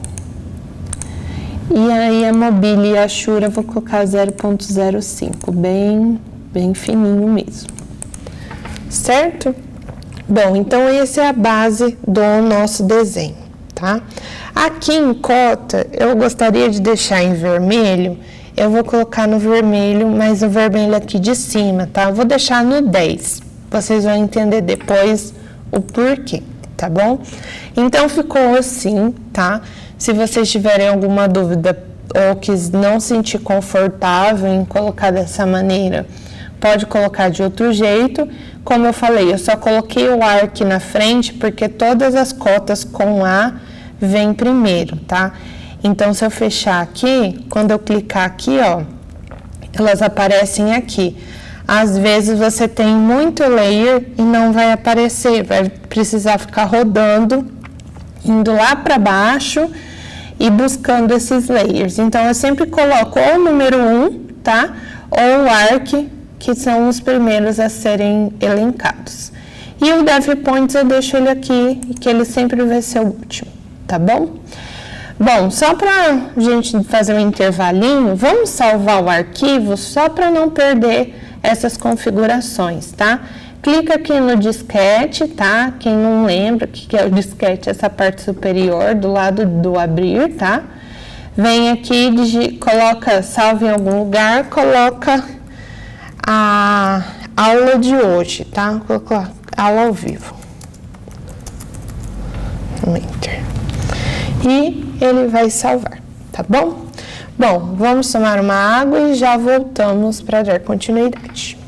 E aí a mobília e a achura eu vou colocar 0,05, bem fininho mesmo. Certo? Bom, então essa é a base do nosso desenho, tá? Aqui em cota, eu gostaria de deixar em vermelho, eu vou colocar no vermelho, mas o vermelho aqui de cima, tá? Eu vou deixar no 10, vocês vão entender depois o porquê, tá bom? Então, ficou assim, tá? Se vocês tiverem alguma dúvida ou que não sentir confortável em colocar dessa maneira, pode colocar de outro jeito. Como eu falei, eu só coloquei o A aqui na frente porque todas as cotas com A vem primeiro, tá? Então, se eu fechar aqui, quando eu clicar aqui, ó, elas aparecem aqui. Às vezes você tem muito layer e não vai aparecer, vai precisar ficar rodando, indo lá para baixo e buscando esses layers. Então, eu sempre coloco ou o número 1, tá? Ou o ARC, que são os primeiros a serem elencados. E o Dev Points eu deixo ele aqui, que ele sempre vai ser o último, tá bom? Bom, só para a gente fazer um intervalinho, vamos salvar o arquivo só para não perder essas configurações, tá? Clica aqui no disquete, tá? Quem não lembra o que é o disquete, essa parte superior do lado do abrir, tá? Vem aqui, coloca, salve em algum lugar, coloca a aula de hoje, tá? Coloca aula ao vivo. Enter. E ele vai salvar, tá bom? Bom, vamos tomar uma água e já voltamos para dar continuidade.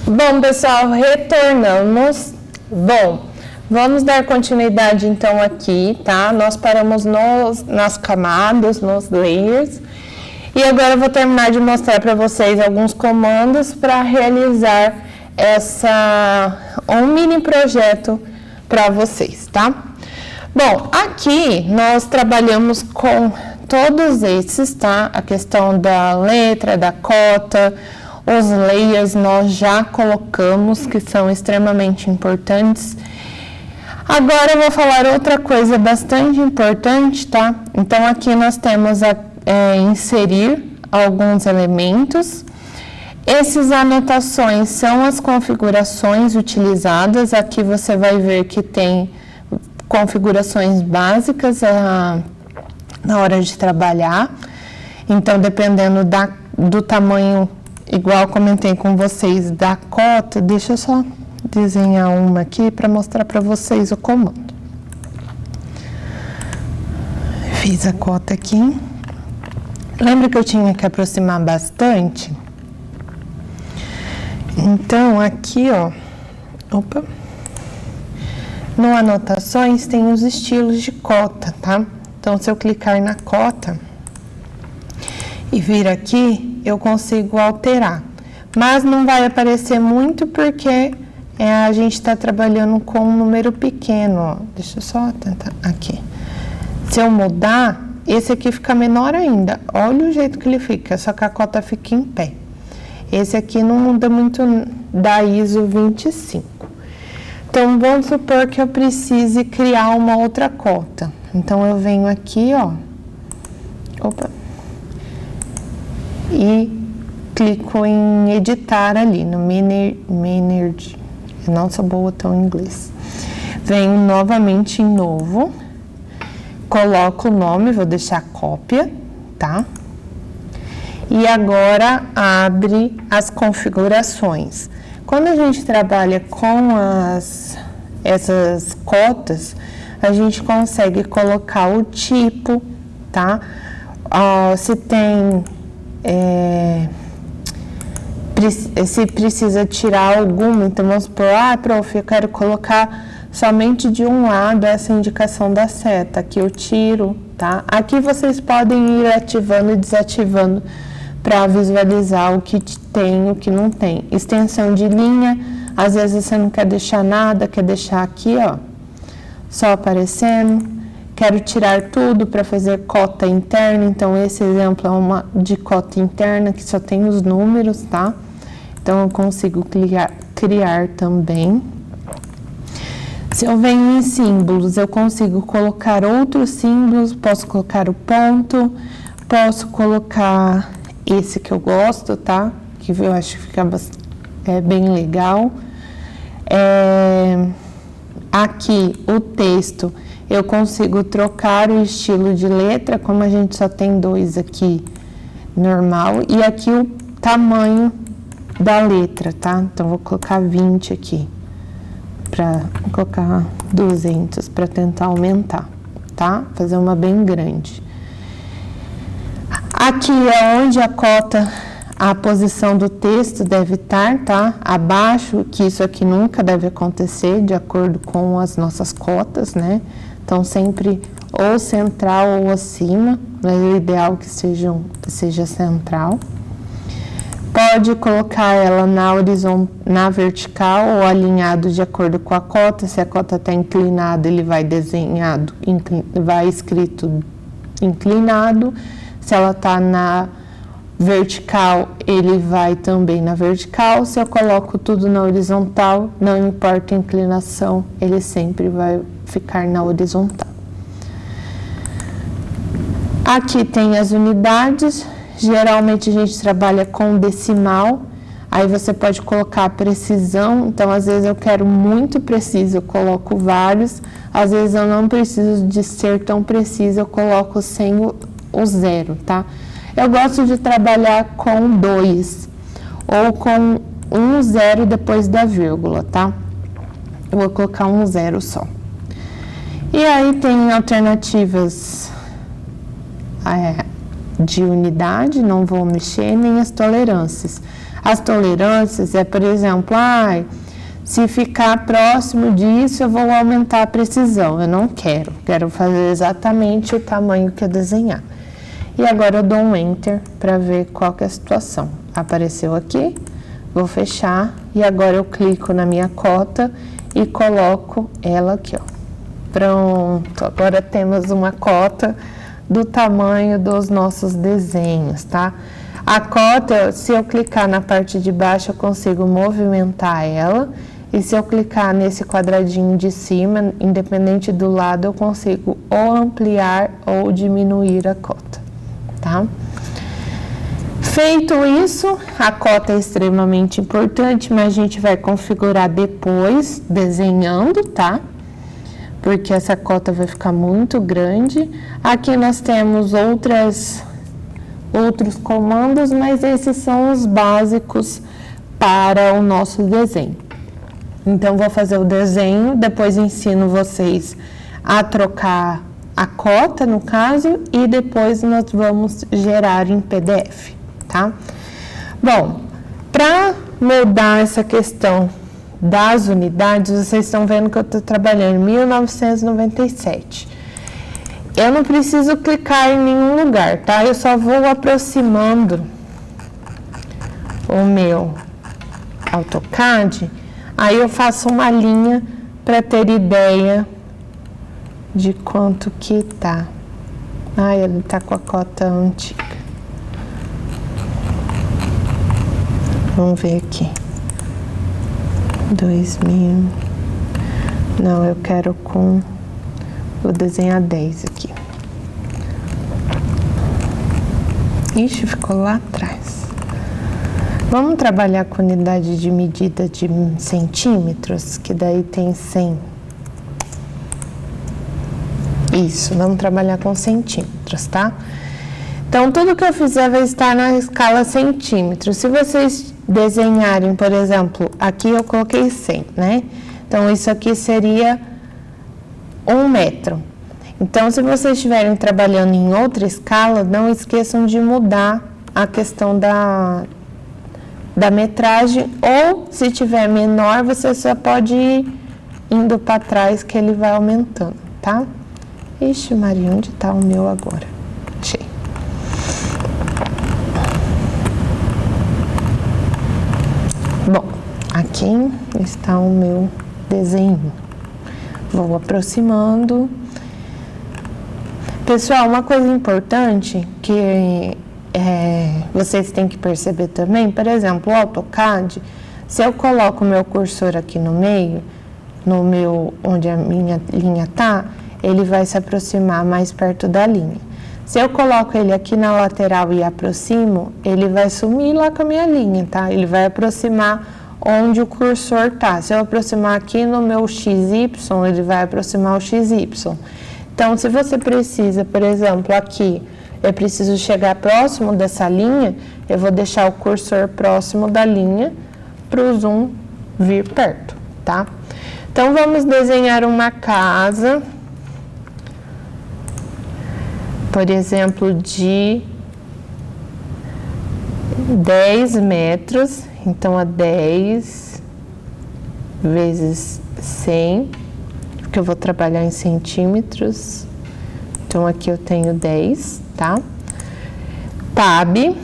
Bom, pessoal, retornamos. Bom, vamos dar continuidade então aqui, tá? Nós paramos nas camadas, nos layers. E agora eu vou terminar de mostrar para vocês alguns comandos para realizar um mini projeto para vocês, tá? Bom, aqui nós trabalhamos com todos esses, tá? A questão da letra, da cota, os layers nós já colocamos, que são extremamente importantes. Agora eu vou falar outra coisa bastante importante, tá? Então, aqui nós temos inserir alguns elementos. Essas anotações são as configurações utilizadas. Aqui você vai ver que tem configurações básicas na hora de trabalhar. Então, dependendo do tamanho, igual comentei com vocês, da cota, deixa eu só desenhar uma aqui para mostrar para vocês o comando. Fiz a cota aqui. Lembra que eu tinha que aproximar bastante? Então, aqui, ó, no anotações tem os estilos de cota, tá? Então, se eu clicar na cota e vir aqui, eu consigo alterar. Mas não vai aparecer muito porque a gente está trabalhando com um número pequeno, ó. Deixa eu só tentar aqui. Se eu mudar, esse aqui fica menor ainda. Olha o jeito que ele fica, só que a cota fica em pé. Esse aqui não muda muito da ISO 25. Então, vamos supor que eu precise criar uma outra cota. Então, eu venho aqui, ó. E clico em editar ali, no Manage. Eu não sou boa tão em inglês. Venho novamente em novo. Coloco o nome, vou deixar cópia, tá? E agora abre as configurações. Quando a gente trabalha com essas cotas, a gente consegue colocar o tipo, tá? Se tem... se precisa tirar alguma, então vamos supor, prof, eu quero colocar somente de um lado essa indicação da seta, aqui eu tiro, tá? Aqui vocês podem ir ativando e desativando para visualizar o que tem e o que não tem. Extensão de linha, às vezes você não quer deixar nada, quer deixar aqui, ó, só aparecendo. Quero tirar tudo para fazer cota interna, então esse exemplo é uma de cota interna que só tem os números, tá? Então eu consigo criar também. Se eu venho em símbolos, eu consigo colocar outros símbolos, posso colocar o ponto, posso colocar esse que eu gosto, tá? Que eu acho que fica bem legal. Aqui, o texto, eu consigo trocar o estilo de letra, como a gente só tem 2 aqui, normal. E aqui o tamanho da letra, tá? Então, vou colocar 20 aqui. Vou colocar 200 para tentar aumentar, tá? Fazer uma bem grande. Aqui é onde a cota, a posição do texto deve estar, tá? Abaixo, que isso aqui nunca deve acontecer, de acordo com as nossas cotas, né? Então, sempre ou central ou acima, mas o ideal que seja central. Pode colocar ela na vertical ou alinhado de acordo com a cota. Se a cota está inclinada, ele vai escrito inclinado. Se ela está na vertical, ele vai também na vertical. Se eu coloco tudo na horizontal, não importa a inclinação, ele sempre vai ficar na horizontal. Aqui tem as unidades. Geralmente a gente trabalha com decimal, aí você pode colocar precisão, então às vezes eu quero muito preciso, eu coloco vários, às vezes eu não preciso de ser tão preciso, eu coloco sem o 0, tá? Eu gosto de trabalhar com 2, ou com 1 0 depois da vírgula, tá? Eu vou colocar 1 0 só. E aí tem alternativas de unidade, não vou mexer, nem as tolerâncias. As tolerâncias é, por exemplo, se ficar próximo disso, eu vou aumentar a precisão. Eu não quero fazer exatamente o tamanho que eu desenhar. E agora eu dou um Enter para ver qual que é a situação. Apareceu aqui, vou fechar e agora eu clico na minha cota e coloco ela aqui, ó. Pronto, agora temos uma cota do tamanho dos nossos desenhos, tá? A cota, se eu clicar na parte de baixo, eu consigo movimentar ela. E se eu clicar nesse quadradinho de cima, independente do lado, eu consigo ou ampliar ou diminuir a cota, tá? Feito isso, a cota é extremamente importante, mas a gente vai configurar depois, desenhando, tá? Porque essa cota vai ficar muito grande. Aqui nós temos outros comandos, mas esses são os básicos para o nosso desenho. Então, vou fazer o desenho, depois ensino vocês a trocar a cota, no caso, e depois nós vamos gerar em PDF, tá? Bom, para mudar essa questão das unidades, vocês estão vendo que eu estou trabalhando em 1997. Eu não preciso clicar em nenhum lugar, tá? Eu só vou aproximando o meu AutoCAD. Aí eu faço uma linha para ter ideia de quanto que tá. Ele tá com a cota antiga. Vamos ver aqui. 2000. Não, eu quero com... Vou desenhar 10 aqui. Ixi, ficou lá atrás. Vamos trabalhar com unidade de medida de centímetros, que daí tem 100. Isso, vamos trabalhar com centímetros, tá? Então, tudo que eu fizer vai estar na escala centímetros. Se vocês desenharem, por exemplo, aqui eu coloquei 100, né? Então, isso aqui seria 1 metro. Então, se vocês estiverem trabalhando em outra escala, não esqueçam de mudar a questão da metragem, ou se tiver menor, você só pode ir indo para trás que ele vai aumentando, tá? Ixi, Maria, onde tá o meu agora? Achei. Bom, aqui está o meu desenho. Vou aproximando. Pessoal, uma coisa importante que vocês têm que perceber também, por exemplo, o AutoCAD, se eu coloco o meu cursor aqui no meio, onde a minha linha tá, ele vai se aproximar mais perto da linha. Se eu coloco ele aqui na lateral e aproximo, ele vai sumir lá com a minha linha, tá? Ele vai aproximar onde o cursor tá. Se eu aproximar aqui no meu XY, ele vai aproximar o XY. Então, se você precisa, por exemplo, aqui, eu preciso chegar próximo dessa linha, eu vou deixar o cursor próximo da linha para o zoom vir perto, tá? Então, vamos desenhar uma casa, por exemplo, de 10 metros. Então, a 10 vezes 100, porque eu vou trabalhar em centímetros. Então, aqui eu tenho 10, tá? Tab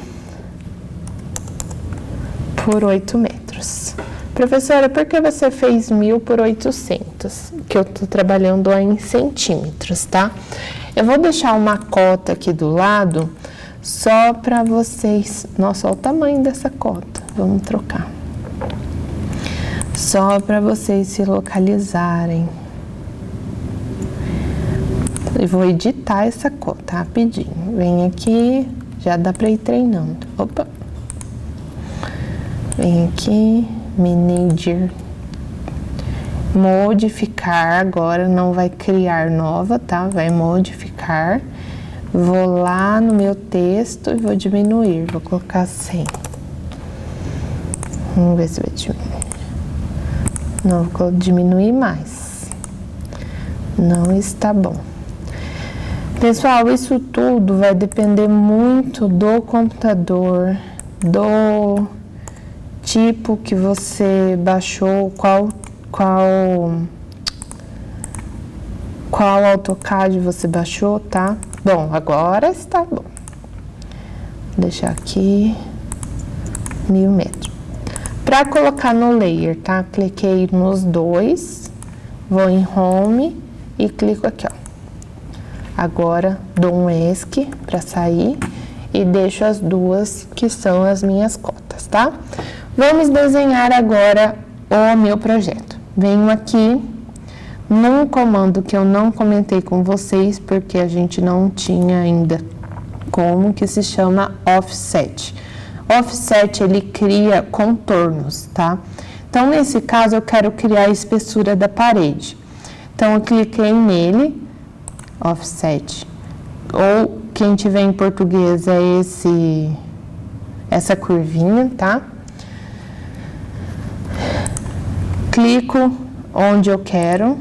por 8 metros. Professora, por que você fez 1000 por 800? Que eu tô trabalhando em centímetros, tá? Eu vou deixar uma cota aqui do lado só para vocês. Nossa, olha o tamanho dessa cota. Vamos trocar. Só para vocês se localizarem. Eu vou editar essa cota rapidinho. Vem aqui, já dá para ir treinando. Opa! Vem aqui, Manager. Modificar, agora não vai criar nova, tá? Vai modificar. Vou lá no meu texto e vou diminuir. Vou colocar 100. Vamos ver se vai diminuir. Não, vou diminuir mais. Não está bom. Pessoal, isso tudo vai depender muito do computador, do tipo que você baixou, qual AutoCAD você baixou, tá? Bom, agora está bom. Vou deixar aqui 1000 metros. Para colocar no layer, tá? Cliquei nos dois, vou em Home e clico aqui, ó. Agora dou um ESC para sair e deixo as duas que são as minhas cotas, tá? Vamos desenhar agora o meu projeto. Venho aqui num comando que eu não comentei com vocês, porque a gente não tinha ainda como, que se chama Offset. Offset, ele cria contornos, tá? Então, nesse caso, eu quero criar a espessura da parede. Então, eu cliquei nele, Offset. Ou, quem tiver em português, é essa curvinha, tá? Clico onde eu quero,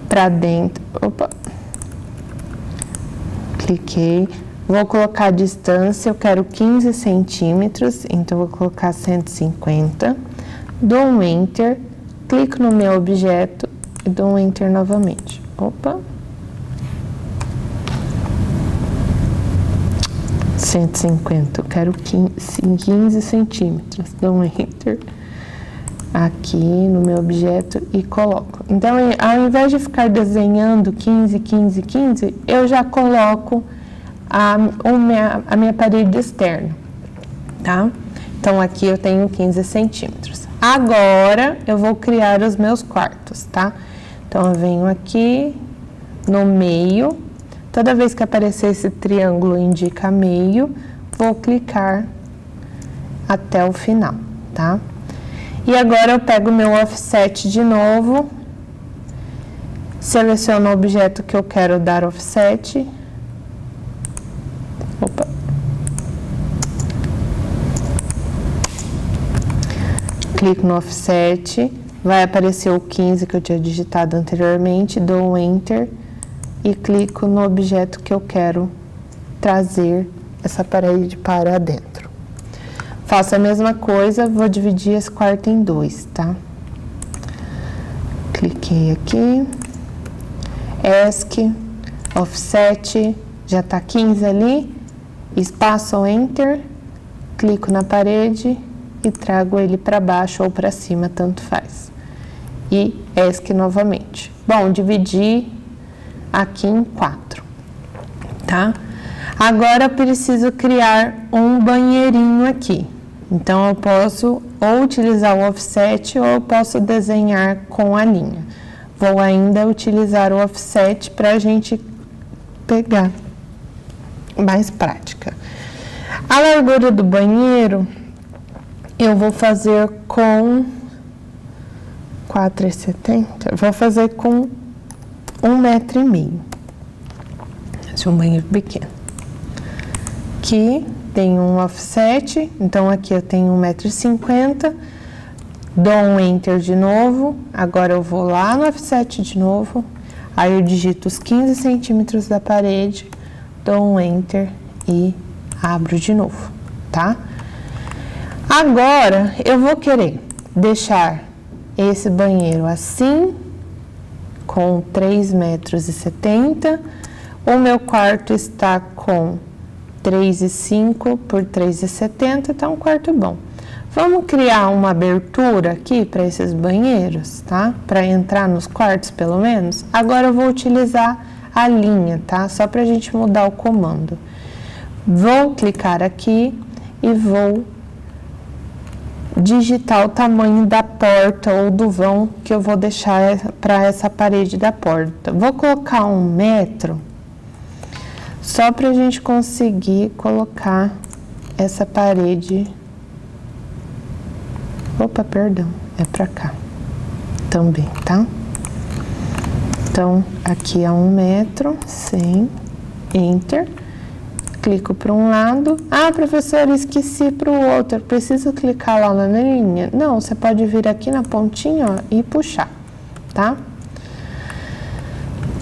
para dentro, opa, cliquei, vou colocar a distância, eu quero 15 centímetros, então vou colocar 150, dou um Enter, clico no meu objeto e dou um Enter novamente, opa, 150, eu quero 15 centímetros, dou um Enter, aqui no meu objeto e coloco. Então, ao invés de ficar desenhando 15, 15, 15, eu já coloco a minha parede externa, tá? Então, aqui eu tenho 15 centímetros. Agora, eu vou criar os meus quartos, tá? Então, eu venho aqui no meio. Toda vez que aparecer esse triângulo indica meio, vou clicar até o final, tá? E agora eu pego o meu offset de novo, seleciono o objeto que eu quero dar offset. Opa. Clico no offset, vai aparecer o 15 que eu tinha digitado anteriormente, dou um Enter e clico no objeto que eu quero trazer essa parede para dentro. Faço a mesma coisa, vou dividir esse quarto em dois, tá? Cliquei aqui, ESC, Offset, já tá 15 ali, espaço Enter, clico na parede e trago ele para baixo ou para cima, tanto faz. E ESC novamente. Bom, dividi aqui em 4, tá? Agora eu preciso criar um banheirinho aqui. Então, eu posso ou utilizar o offset ou eu posso desenhar com a linha. Vou ainda utilizar o offset para a gente pegar mais prática. A largura do banheiro, eu vou fazer com 4,70, vou fazer com 1,5 metro. Esse é um banheiro pequeno. Aqui tem um offset, então aqui eu tenho 1,50 m, dou um Enter de novo, agora eu vou lá no offset de novo, aí eu digito os 15 centímetros da parede, dou um Enter e abro de novo, tá? Agora, eu vou querer deixar esse banheiro assim, com 3,70 m, o meu quarto está com 3,5 por 3,70, tá um quarto bom. Vamos criar uma abertura aqui para esses banheiros, tá? Para entrar nos quartos, pelo menos. Agora eu vou utilizar a linha, tá? Só para a gente mudar o comando. Vou clicar aqui e vou digitar o tamanho da porta ou do vão que eu vou deixar para essa parede da porta. Vou colocar 1 metro. Só para a gente conseguir colocar essa parede. Opa, perdão, é para cá também, tá? Então, aqui é 1 metro, 100, Enter. Clico para um lado. Ah, professora, esqueci para o outro. Preciso clicar lá na linha? Não, você pode vir aqui na pontinha, ó, e puxar, tá?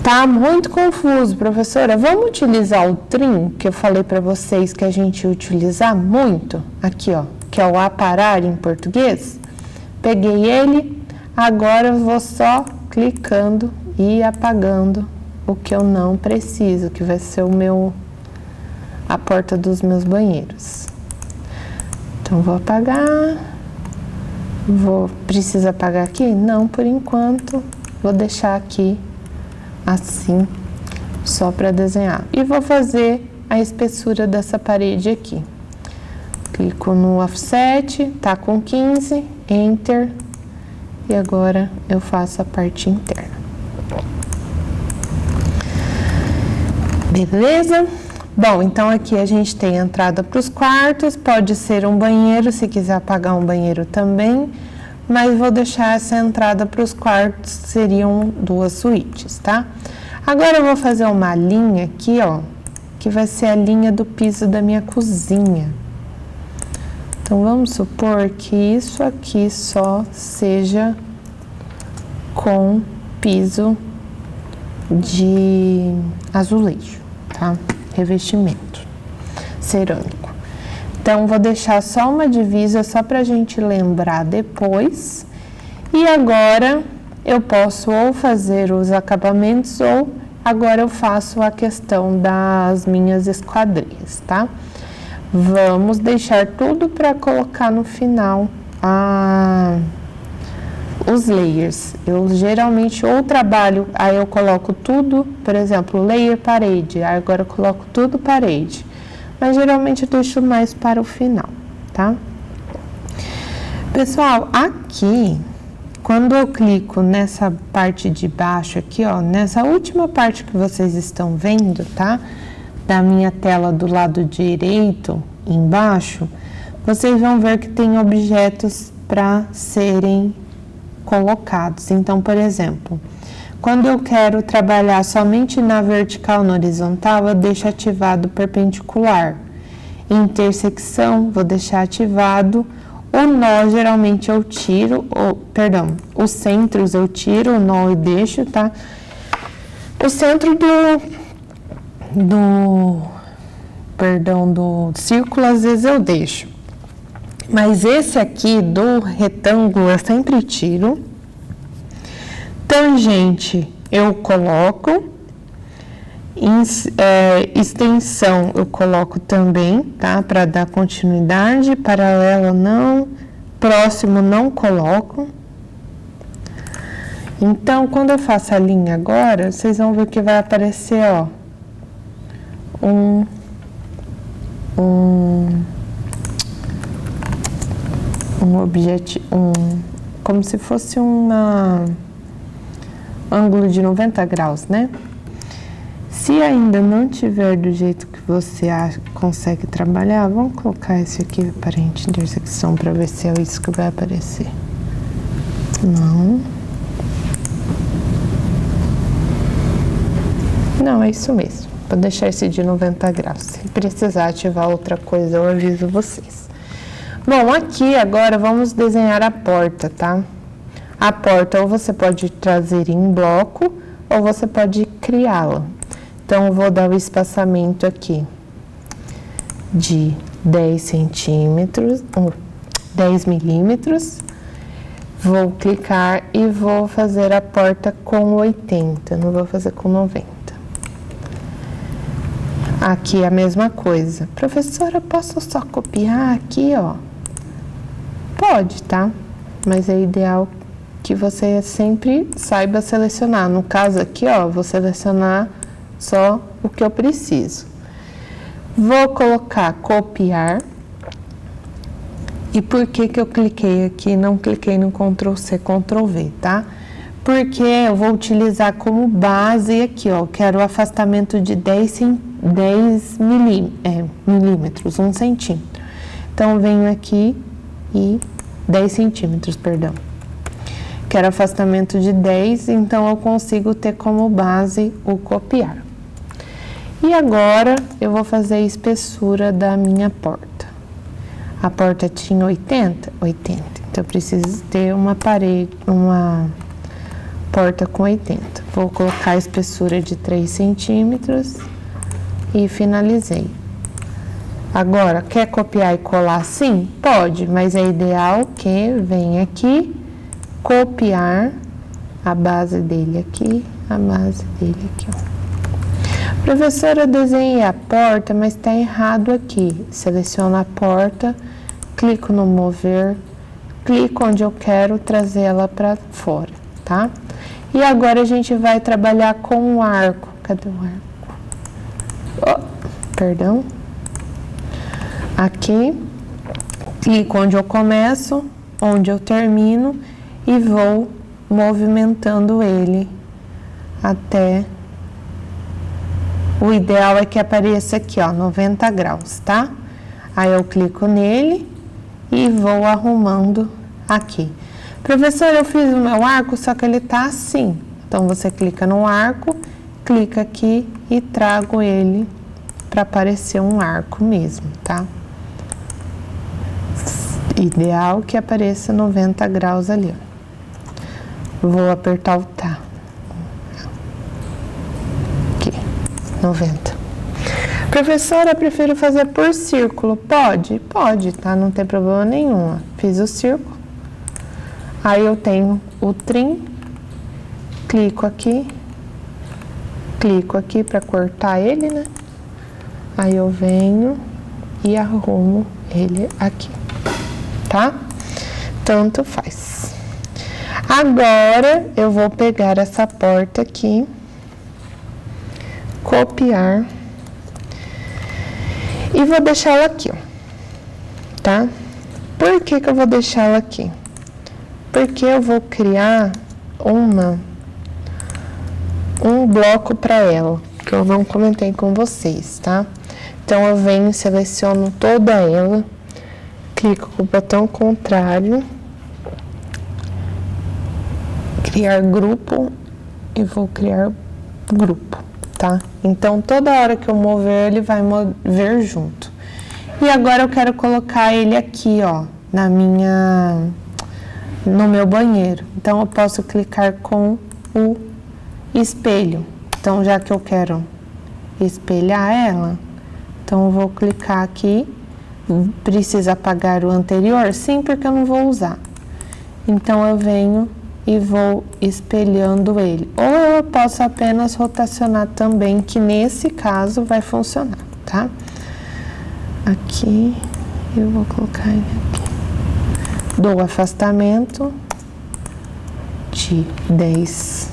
Tá muito confuso, professora. Vamos utilizar o trim, que eu falei para vocês que a gente ia utilizar muito? Aqui, ó. que é o aparar em português. Peguei ele, agora eu vou só clicando e apagando o que eu não preciso, que vai ser a porta dos meus banheiros. Então, vou apagar. Precisa apagar aqui? Não, por enquanto. Vou deixar aqui assim, só para desenhar. E vou fazer a espessura dessa parede aqui. Clico no offset, tá com 15, enter. E agora eu faço a parte interna. Beleza? Bom, então aqui a gente tem entrada para os quartos, pode ser um banheiro, se quiser apagar um banheiro também, mas vou deixar essa entrada para os quartos, seriam 2 suítes, tá? Agora eu vou fazer uma linha aqui, ó, que vai ser a linha do piso da minha cozinha. Então, vamos supor que isso aqui só seja com piso de azulejo, tá? Revestimento cerâmico. Então, vou deixar só uma divisa só pra gente lembrar depois. E agora, eu posso ou fazer os acabamentos ou agora eu faço a questão das minhas esquadrias, tá? Vamos deixar tudo para colocar no final os layers. Eu geralmente ou trabalho, aí eu coloco tudo, por exemplo, layer parede, aí agora eu coloco tudo parede. Mas geralmente eu deixo mais para o final, tá? Pessoal, aqui, quando eu clico nessa parte de baixo aqui, ó, nessa última parte que vocês estão vendo, tá? Da minha tela do lado direito, embaixo, vocês vão ver que tem objetos para serem colocados. Então, por exemplo, quando eu quero trabalhar somente na vertical, na horizontal, eu deixo ativado perpendicular. Intersecção, vou deixar ativado. O nó, geralmente eu tiro, os centros eu tiro, o nó eu deixo, tá? O centro do círculo, às vezes eu deixo. Mas esse aqui do retângulo eu sempre tiro. Tangente eu coloco. Extensão eu coloco também, tá? Para dar continuidade. Paralelo não. Próximo não coloco. Então, quando eu faço a linha agora, vocês vão ver que vai aparecer, ó, como se fosse um ângulo de 90 graus, né? Se ainda não tiver do jeito que você consegue trabalhar, vamos colocar esse aqui, aparente intersecção, para ver se é isso que vai aparecer. Não, é isso mesmo. Vou deixar esse de 90 graus. Se precisar ativar outra coisa, eu aviso vocês. Bom, aqui agora vamos desenhar a porta, tá? A porta ou você pode trazer em bloco ou você pode criá-la. Então, eu vou dar o espaçamento aqui de 10 centímetros, 10 milímetros. Vou clicar e vou fazer a porta com 80, não vou fazer com 90. Aqui a mesma coisa. Professora, posso só copiar aqui, ó? Pode, tá? Mas é ideal que você sempre saiba selecionar. No caso aqui, ó, vou selecionar só o que eu preciso. Vou colocar copiar. E por que que eu cliquei aqui, não cliquei no Ctrl+C, Ctrl+V, tá? Porque eu vou utilizar como base aqui, ó, quero o afastamento de 10 milímetros, 1 centímetro. Então, venho aqui e 10 centímetros, perdão. Quero afastamento de 10, então eu consigo ter como base o copiar. E agora, eu vou fazer a espessura da minha porta. A porta tinha 80? 80. Então, eu preciso ter uma porta com 80. Vou colocar a espessura de 3 centímetros e finalizei. Agora, quer copiar e colar assim? Pode, mas é ideal que venha aqui, copiar a base dele aqui, a base dele aqui, ó. Professora, eu desenhei a porta, mas está errado aqui. Seleciono a porta, clico no mover, clico onde eu quero trazer ela para fora, tá? E agora a gente vai trabalhar com o arco. Cadê o arco? Oh, perdão. Aqui, clico onde eu começo, onde eu termino e vou movimentando ele até... O ideal é que apareça aqui, ó, 90 graus, tá? Aí eu clico nele e vou arrumando aqui. Professora, eu fiz o meu arco, só que ele tá assim. Então, você clica no arco, clica aqui e trago ele para aparecer um arco mesmo, tá? Ideal que apareça 90 graus ali, ó. Vou apertar o tá. 90. Professora, eu prefiro fazer por círculo. Pode? Pode, tá? Não tem problema nenhum. Fiz o círculo. Aí eu tenho o trim. Clico aqui para cortar ele, né? Aí eu venho e arrumo ele aqui, tá? Tanto faz. Agora eu vou pegar essa porta aqui, copiar e vou deixar ela aqui, ó, tá? Por que que eu vou deixar ela aqui? Porque eu vou criar um bloco para ela, que eu não comentei com vocês, tá? Então, eu venho, seleciono toda ela, clico com o botão contrário, criar grupo e vou criar grupo. Tá? Então, toda hora que eu mover, ele vai mover junto. E agora eu quero colocar ele aqui, ó, no meu banheiro. Então, eu posso clicar com o espelho. Então, já que eu quero espelhar ela, então eu vou clicar aqui. Precisa apagar o anterior? Sim, porque eu não vou usar. Então, eu venho e vou espelhando ele. Ou eu posso apenas rotacionar também, que nesse caso vai funcionar, tá? Aqui, eu vou colocar ele aqui. Dou afastamento de 10.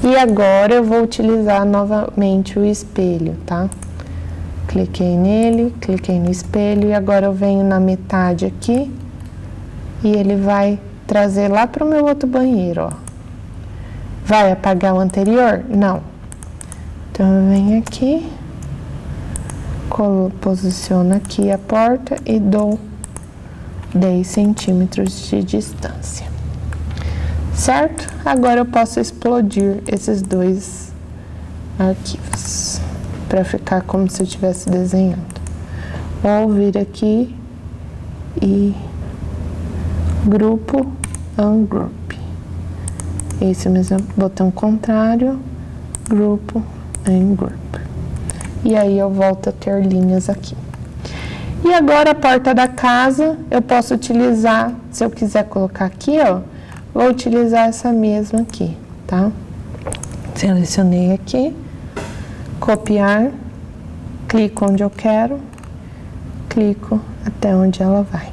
E agora eu vou utilizar novamente o espelho, tá? Cliquei nele, cliquei no espelho e agora eu venho na metade aqui. E ele vai trazer lá para o meu outro banheiro, ó. Vai apagar o anterior? Não. Então, eu venho aqui, posiciono aqui a porta e dou 10 centímetros de distância. Certo? Agora eu posso explodir esses dois arquivos, para ficar como se eu estivesse desenhando. Ou vir aqui e... grupo, ungroup. Esse mesmo botão contrário, grupo, ungroup. E aí eu volto a ter linhas aqui. E agora a porta da casa, eu posso utilizar, se eu quiser colocar aqui, ó, vou utilizar essa mesma aqui, tá? Selecionei aqui, copiar, clico onde eu quero, clico até onde ela vai.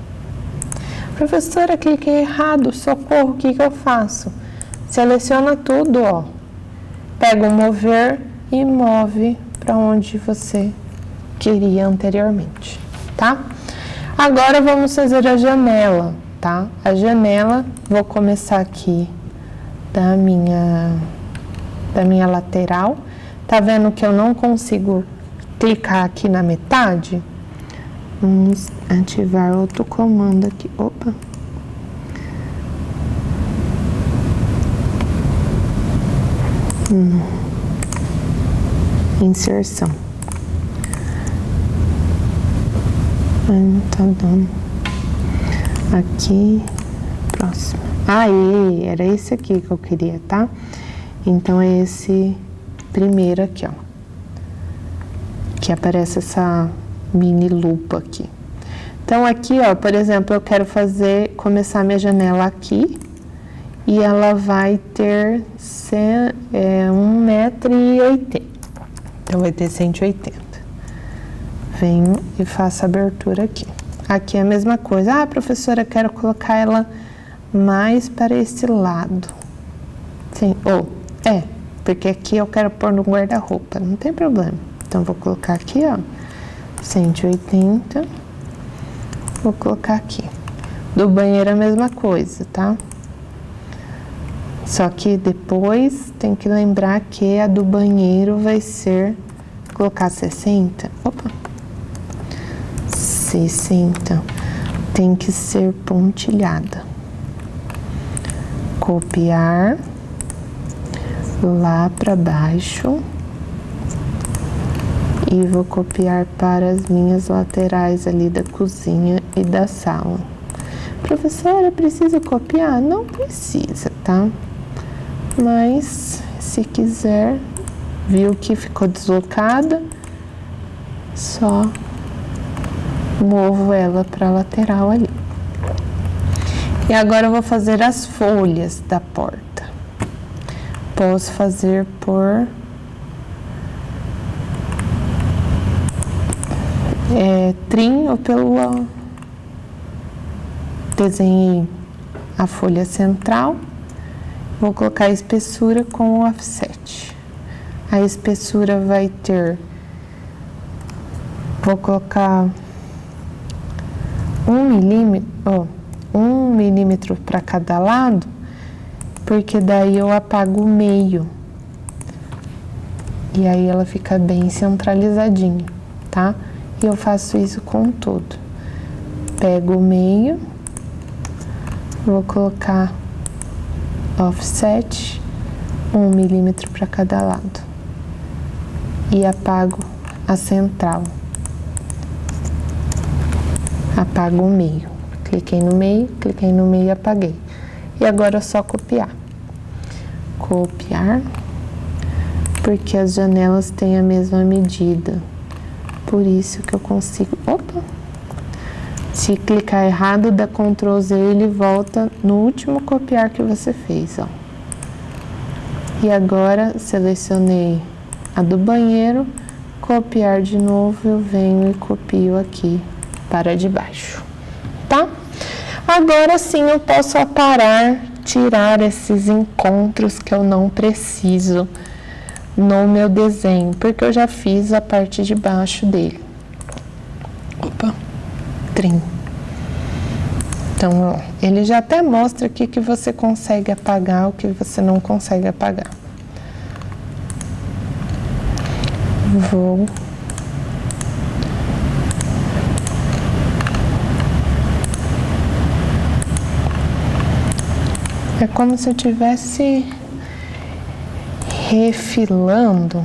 Professora, cliquei errado, socorro, o que que eu faço? Seleciona tudo, ó. Pega o mover e move para onde você queria anteriormente, tá? Agora vamos fazer a janela, tá? A janela, vou começar aqui da minha lateral. Tá vendo que eu não consigo clicar aqui na metade? Vamos ativar outro comando aqui. Opa! Inserção. Não tá dando. Aqui, próximo. Aí, era esse aqui que eu queria, tá? Então, é esse primeiro aqui, ó. que aparece essa mini lupa aqui. Então, aqui, ó, por exemplo, eu quero começar minha janela aqui, e ela vai ter 1,80 m. Então, vai ter 180. Venho e faço a abertura aqui. Aqui é a mesma coisa. Ah, professora, quero colocar ela mais para esse lado. Sim, porque aqui eu quero pôr no guarda-roupa, não tem problema. Então, vou colocar aqui, ó, 180. Vou colocar aqui. Do banheiro a mesma coisa, tá? Só que depois tem que lembrar que a do banheiro vai ser, colocar 60. Opa! 60. Tem que ser pontilhada. Copiar. Lá para baixo. E vou copiar para as linhas laterais ali da cozinha e da sala. Professora, precisa copiar? Não precisa, tá? Mas, se quiser, viu que ficou deslocada, só movo ela para a lateral ali. E agora eu vou fazer as folhas da porta. Posso fazer por trim ou pelo... Desenhei a folha central. Vou colocar a espessura com o offset. A espessura vai ter... Vou colocar 1 milímetro para cada lado, porque daí eu apago o meio. E aí ela fica bem centralizadinha, tá? E eu faço isso com tudo. Pego o meio, vou colocar offset, 1 milímetro para cada lado. E apago a central. Apago o meio. Cliquei no meio e apaguei. E agora é só copiar. Copiar, porque as janelas têm a mesma medida. Por isso que eu consigo... Opa! Se clicar errado, dá Ctrl Z, ele volta no último copiar que você fez, ó. E agora, selecionei a do banheiro, copiar de novo, eu venho e copio aqui para debaixo, tá? Agora sim eu posso aparar, tirar esses encontros que eu não preciso no meu desenho, porque eu já fiz a parte de baixo dele. Opa, trim. Então, ó, ele já até mostra o que você consegue apagar, o que você não consegue apagar. Vou... É como se eu estivesse refilando,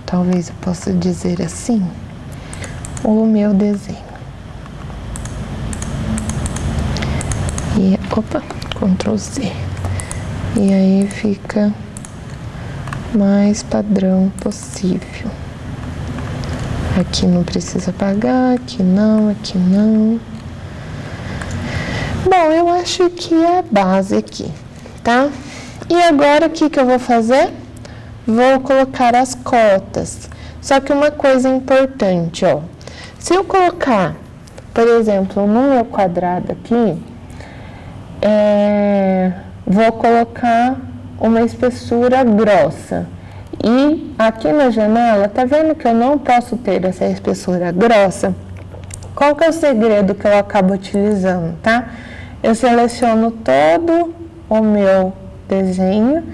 talvez eu possa dizer assim, o meu desenho. E, opa, Ctrl Z. E aí fica mais padrão possível. Aqui não precisa apagar, aqui não, aqui não. Bom, eu acho que é a base aqui, tá? E agora, o que eu vou fazer? Vou colocar as cotas. Só que uma coisa importante, ó. Se eu colocar, por exemplo, no meu quadrado aqui, vou colocar uma espessura grossa. E aqui na janela, tá vendo que eu não posso ter essa espessura grossa? Qual que é o segredo que eu acabo utilizando, tá? Eu seleciono todo o meu desenho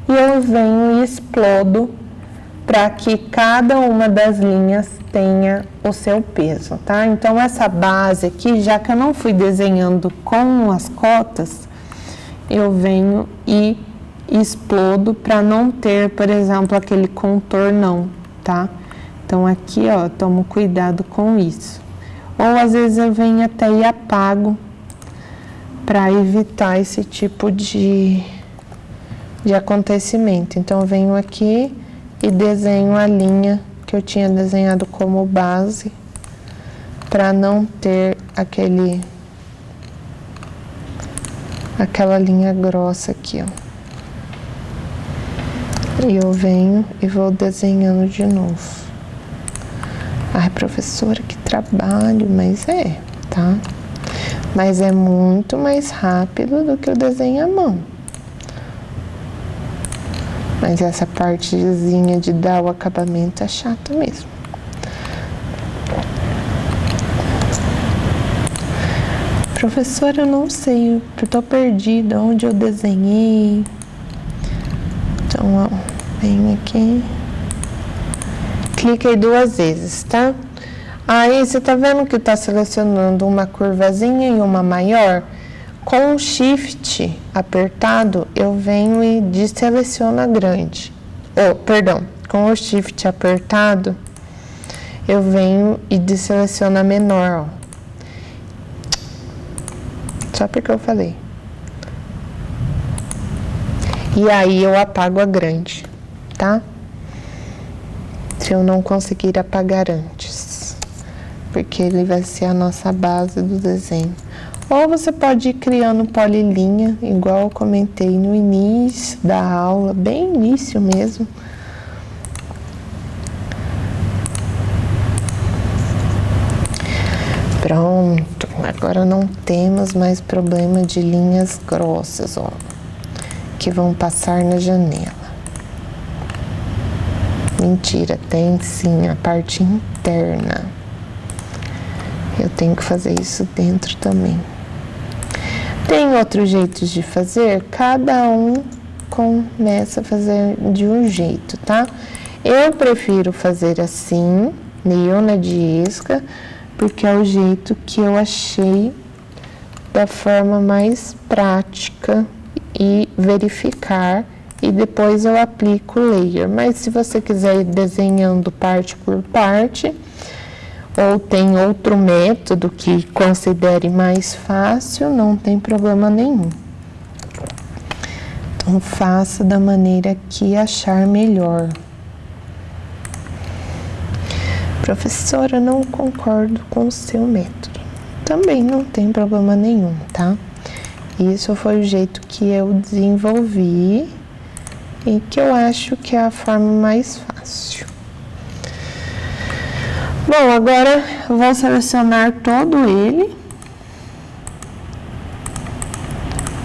e eu venho e explodo para que cada uma das linhas tenha o seu peso, tá? Então, essa base aqui, já que eu não fui desenhando com as cotas, eu venho e explodo para não ter, por exemplo, aquele contornão, tá? Então, aqui, ó, tomo cuidado com isso. Ou, às vezes, eu venho até e apago para evitar esse tipo de acontecimento. Então, eu venho aqui e desenho a linha que eu tinha desenhado como base, para não ter aquela linha grossa aqui, ó. E eu venho e vou desenhando de novo. Ai, professora, que trabalho, mas tá? Mas é muito mais rápido do que o desenho à mão. Mas essa partezinha de dar o acabamento é chata mesmo. Professora, eu não sei, eu tô perdida onde eu desenhei. Então, ó, venho aqui. Cliquei 2 vezes, tá? Aí, você tá vendo que tá selecionando uma curvazinha e uma maior? Com o Shift apertado, eu venho e deseleciono a grande. Com o Shift apertado, eu venho e deseleciono a menor, ó. Só porque eu falei. E aí, eu apago a grande, tá? Se eu não conseguir apagar antes, porque ele vai ser a nossa base do desenho. Ou você pode ir criando polilinha, igual eu comentei no início da aula, bem início mesmo. Pronto, agora não temos mais problema de linhas grossas, ó, que vão passar na janela. Mentira, tem sim a parte interna. Eu tenho que fazer isso dentro também. Tem outros jeitos de fazer? Cada um começa a fazer de um jeito, tá? Eu prefiro fazer assim, neona de isca, porque é o jeito que eu achei da forma mais prática e verificar. E depois eu aplico o layer. Mas se você quiser ir desenhando parte por parte, ou tem outro método que considere mais fácil, não tem problema nenhum. Então, faça da maneira que achar melhor. Professora, não concordo com o seu método. Também não tem problema nenhum, tá? Isso foi o jeito que eu desenvolvi e que eu acho que é a forma mais fácil. Bom, agora eu vou selecionar todo ele.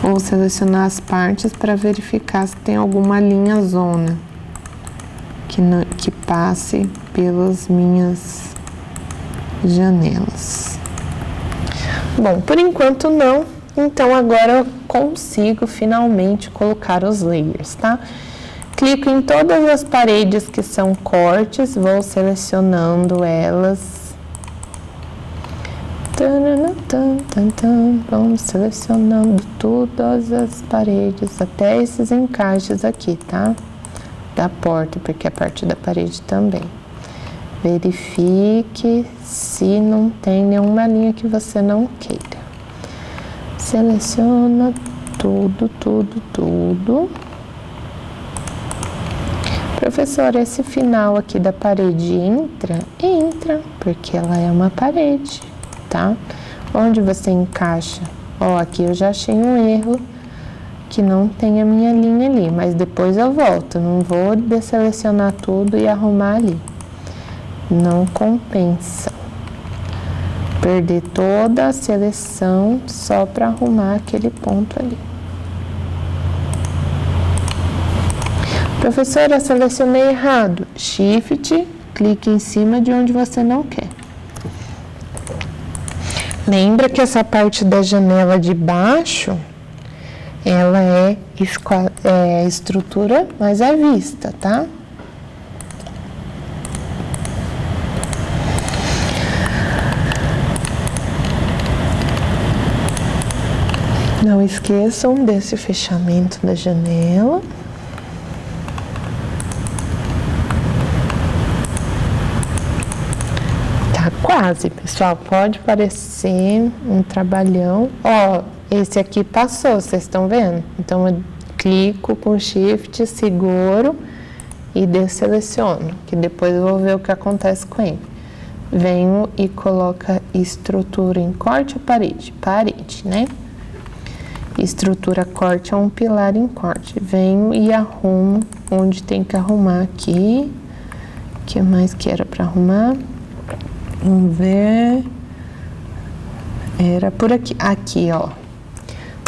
Vou selecionar as partes para verificar se tem alguma linha zona que passe pelas minhas janelas. Bom, por enquanto não, então agora eu consigo finalmente colocar os layers, tá? Clico em todas as paredes que são cortes, vou selecionando elas. Vamos selecionando todas as paredes, até esses encaixes aqui, tá? Da porta, porque é parte da parede também. Verifique se não tem nenhuma linha que você não queira. Seleciona tudo. Professora, esse final aqui da parede entra? Entra, porque ela é uma parede, tá? Onde você encaixa? Ó, aqui eu já achei um erro, que não tem a minha linha ali, mas depois eu volto, não vou desselecionar tudo e arrumar ali. Não compensa perder toda a seleção só para arrumar aquele ponto ali. Professora, selecionei errado. Shift, clique em cima de onde você não quer. Lembra que essa parte da janela de baixo, ela é estrutura, mas é vista, tá? Não esqueçam desse fechamento da janela. Tá quase, pessoal. Pode parecer um trabalhão. Ó, esse aqui passou, vocês estão vendo? Então, eu clico com Shift, seguro e desseleciono, que depois eu vou ver o que acontece com ele. Venho e coloco estrutura em corte ou parede? Parede, né? Estrutura corte é um pilar em corte. Venho e arrumo onde tem que arrumar aqui. O que mais que era para arrumar? Vamos ver. Era por aqui. Aqui, ó.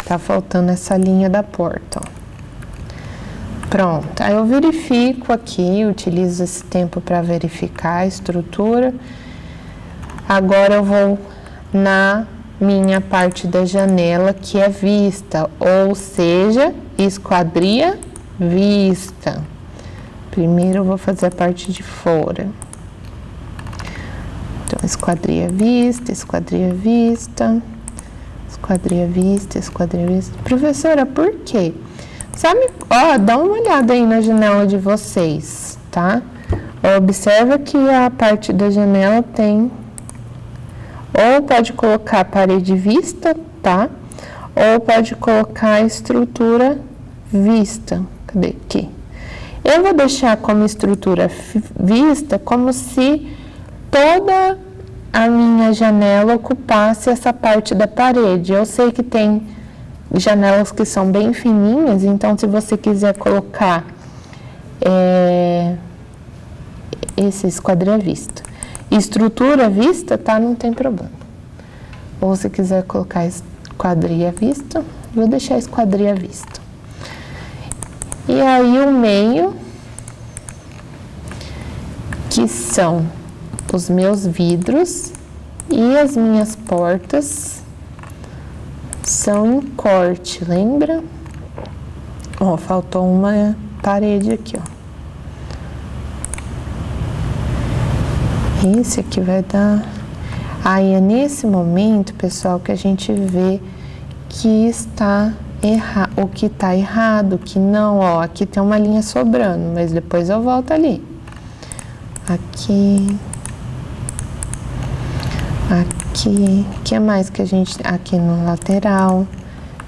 Tá faltando essa linha da porta, ó. Pronto. Aí eu verifico aqui, utilizo esse tempo para verificar a estrutura. Agora eu vou na minha parte da janela que é vista, ou seja, esquadria vista. Primeiro eu vou fazer a parte de fora. Então, esquadria vista, esquadria vista, esquadria vista, esquadria vista. Professora, por quê? Sabe, ó, dá uma olhada aí na janela de vocês, tá? Observa que a parte da janela tem... Ou pode colocar parede vista, tá? Ou pode colocar estrutura vista. Cadê aqui? Eu vou deixar como estrutura vista como se toda a minha janela ocupasse essa parte da parede. Eu sei que tem janelas que são bem fininhas, então se você quiser colocar esse esquadria vista. Estrutura vista, tá? Não tem problema. Ou se quiser colocar esquadria vista, vou deixar esquadria vista. E aí o meio, que são os meus vidros e as minhas portas, são em corte, lembra? Ó, faltou uma parede aqui, ó. Esse aqui vai dar... Aí é nesse momento, pessoal, que a gente vê que está errado, o que está errado, que não, ó, aqui tem uma linha sobrando, mas depois eu volto ali. Aqui. Aqui. O que mais que a gente... Aqui no lateral.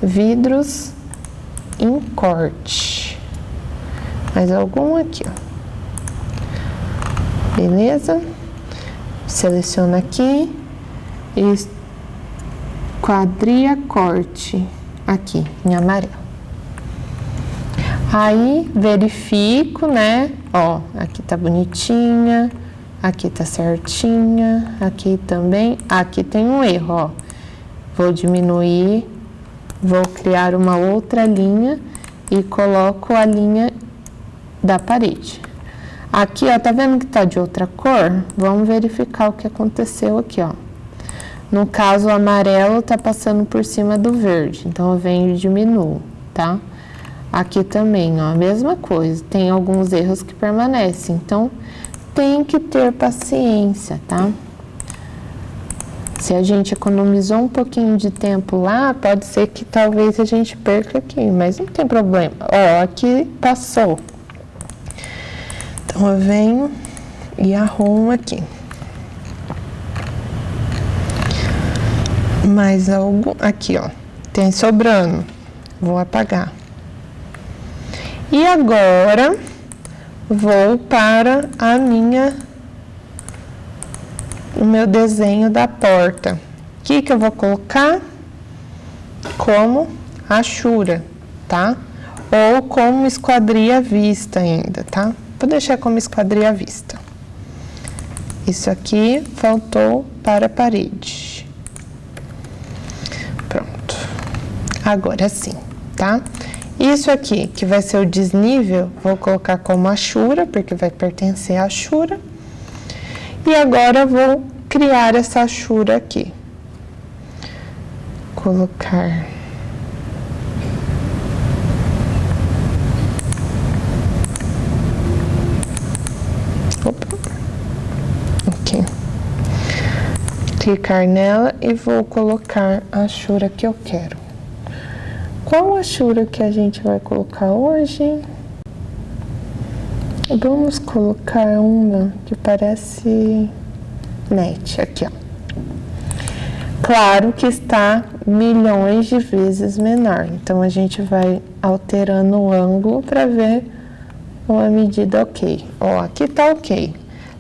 Vidros em corte. Mais algum aqui, ó. Beleza? Seleciona aqui, esquadria corte, aqui, em amarelo. Aí, verifico, né? Ó, aqui tá bonitinha, aqui tá certinha, aqui também. Aqui tem um erro, ó. Vou diminuir, vou criar uma outra linha e coloco a linha da parede. Aqui, ó, tá vendo que tá de outra cor? Vamos verificar o que aconteceu aqui, ó. No caso, o amarelo tá passando por cima do verde, então eu venho e diminuo, tá? Aqui também, ó, a mesma coisa, tem alguns erros que permanecem, então tem que ter paciência, tá? Se a gente economizou um pouquinho de tempo lá, pode ser que talvez a gente perca aqui, mas não tem problema. Ó, aqui passou. Então, eu venho e arrumo aqui. Mais algo aqui, ó. Tem sobrando. Vou apagar. E agora, vou para o meu desenho da porta. O que eu vou colocar? Como achura, tá? Ou como esquadria vista ainda, tá? Vou deixar como esquadria vista. Isso aqui faltou para a parede. Pronto. Agora sim, tá? Isso aqui, que vai ser o desnível, vou colocar como achura, porque vai pertencer à achura. E agora vou criar essa achura aqui. Colocar... Clicar nela e vou colocar a achura que eu quero. Qual achura que a gente vai colocar hoje? Vamos colocar uma que parece net, aqui, ó. Claro que está milhões de vezes menor, então a gente vai alterando o ângulo para ver ou a medida ok. Ó, aqui tá ok.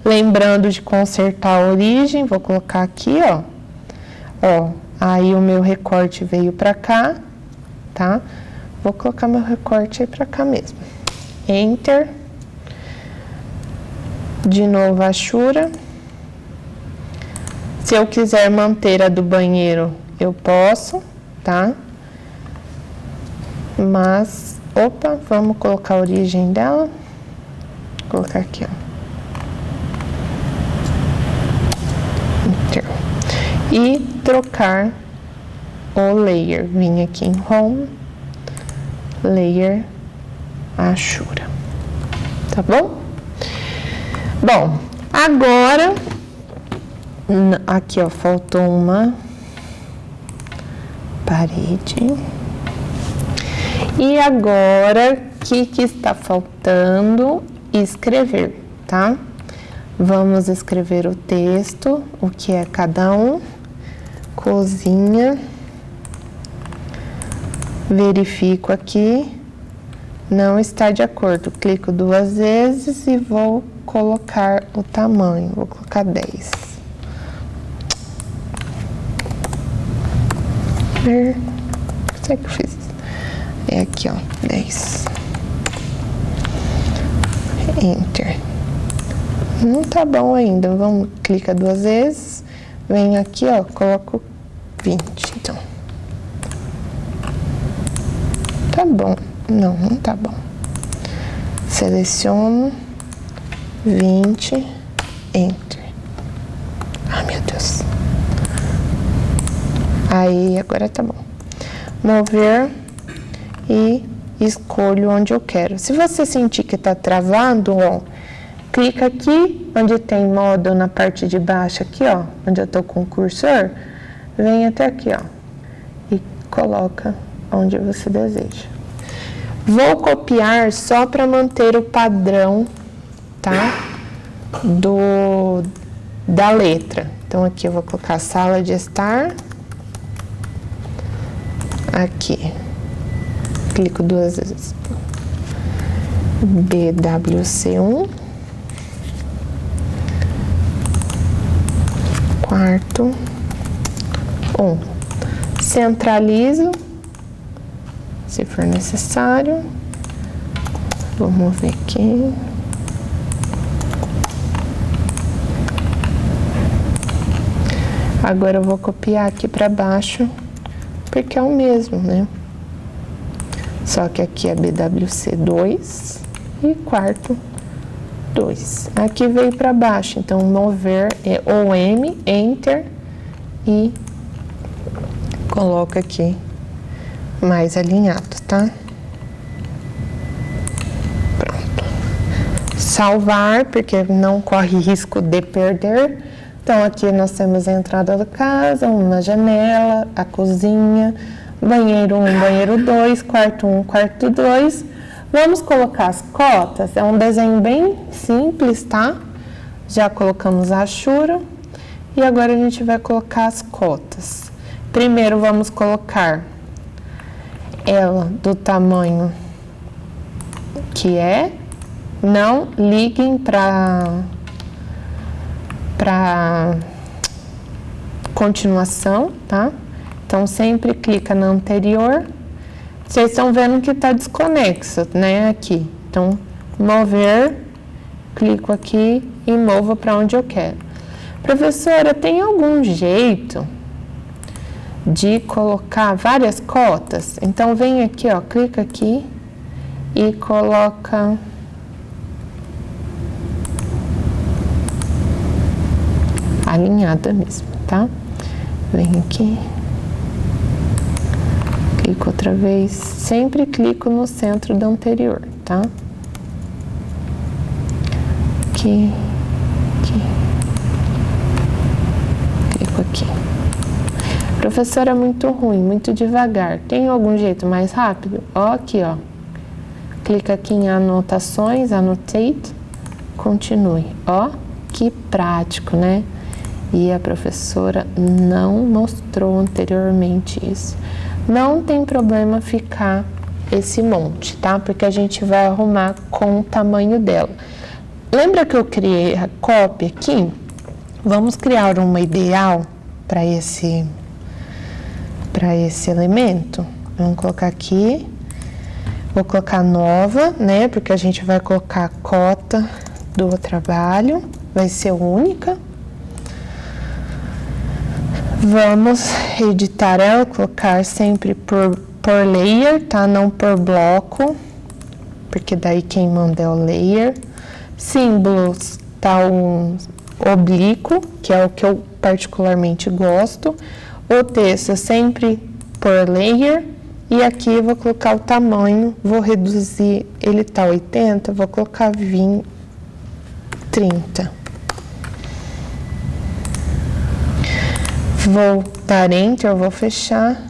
Lembrando de consertar a origem, vou colocar aqui, ó. Ó, aí o meu recorte veio pra cá, tá? Vou colocar meu recorte aí pra cá mesmo. Enter. De novo a achura. Se eu quiser manter a do banheiro, eu posso, tá? Mas, opa, vamos colocar a origem dela. Vou colocar aqui, ó. Enter. E trocar o layer. Vim aqui em Home, Layer, Achura. Tá bom? Bom, agora, aqui ó, faltou uma parede. E agora, o que está faltando? Escrever, tá? Vamos escrever o texto, o que é cada um. Cozinha. Verifico aqui. Não está de acordo. Clico 2 vezes e vou colocar o tamanho. Vou colocar 10. Não sei o que eu fiz. É aqui, ó. 10. Enter. Não tá bom ainda. Vamos, clica 2 vezes. Venho aqui, ó. Coloco 20, então. Tá bom. Não, não tá bom. Seleciono 20, Enter. Ai, meu Deus. Aí, agora tá bom. Mover e escolho onde eu quero. Se você sentir que tá travando, ó, clica aqui, onde tem modo na parte de baixo aqui, ó, onde eu tô com o cursor, vem até aqui, ó, e coloca onde você deseja. Vou copiar só para manter o padrão, tá? Da letra. Então, aqui eu vou colocar sala de estar. Aqui. Clico 2 vezes. BWC1. Quarto. 1. Centralizo. Se for necessário. Vamos ver aqui. Agora eu vou copiar aqui para baixo, porque é o mesmo, né? Só que aqui é BWC2 e quarto 2. Aqui veio para baixo, então mover é OM, Enter e coloca aqui mais alinhado, tá? Pronto. Salvar, porque não corre risco de perder. Então, aqui nós temos a entrada da casa, uma janela, a cozinha, banheiro 1, banheiro 2, quarto 1, quarto 2. Vamos colocar as cotas, é um desenho bem simples, tá? Já colocamos a achura e agora a gente vai colocar as cotas. Primeiro, vamos colocar ela do tamanho que é, não liguem para continuação, tá? Então, sempre clica na anterior. Vocês estão vendo que tá desconexo, né? Aqui. Então, mover, clico aqui e movo para onde eu quero. Professora, tem algum jeito de colocar várias cotas? Então, vem aqui, ó, clica aqui e coloca alinhada mesmo, tá? Vem aqui, clico outra vez, sempre clico no centro do anterior, tá? Aqui, aqui, clico aqui. Professora, é muito ruim, muito devagar. Tem algum jeito mais rápido? Ó, aqui, ó. Clica aqui em anotações, annotate, continue. Ó, que prático, né? E a professora não mostrou anteriormente isso. Não tem problema ficar esse monte, tá? Porque a gente vai arrumar com o tamanho dela. Lembra que eu criei a cópia aqui? Vamos criar uma ideal para esse elemento. Vamos colocar aqui. Vou colocar nova, né? Porque a gente vai colocar a cota do trabalho. Vai ser única. Vamos editar ela, colocar sempre por layer, tá? Não por bloco, porque daí quem manda é o layer. Símbolos, tá? Um oblíquo, que é o que eu particularmente gosto. O texto sempre por layer. E aqui eu vou colocar o tamanho, vou reduzir, ele tá 80, vou colocar 30. Vou dar Enter, eu vou fechar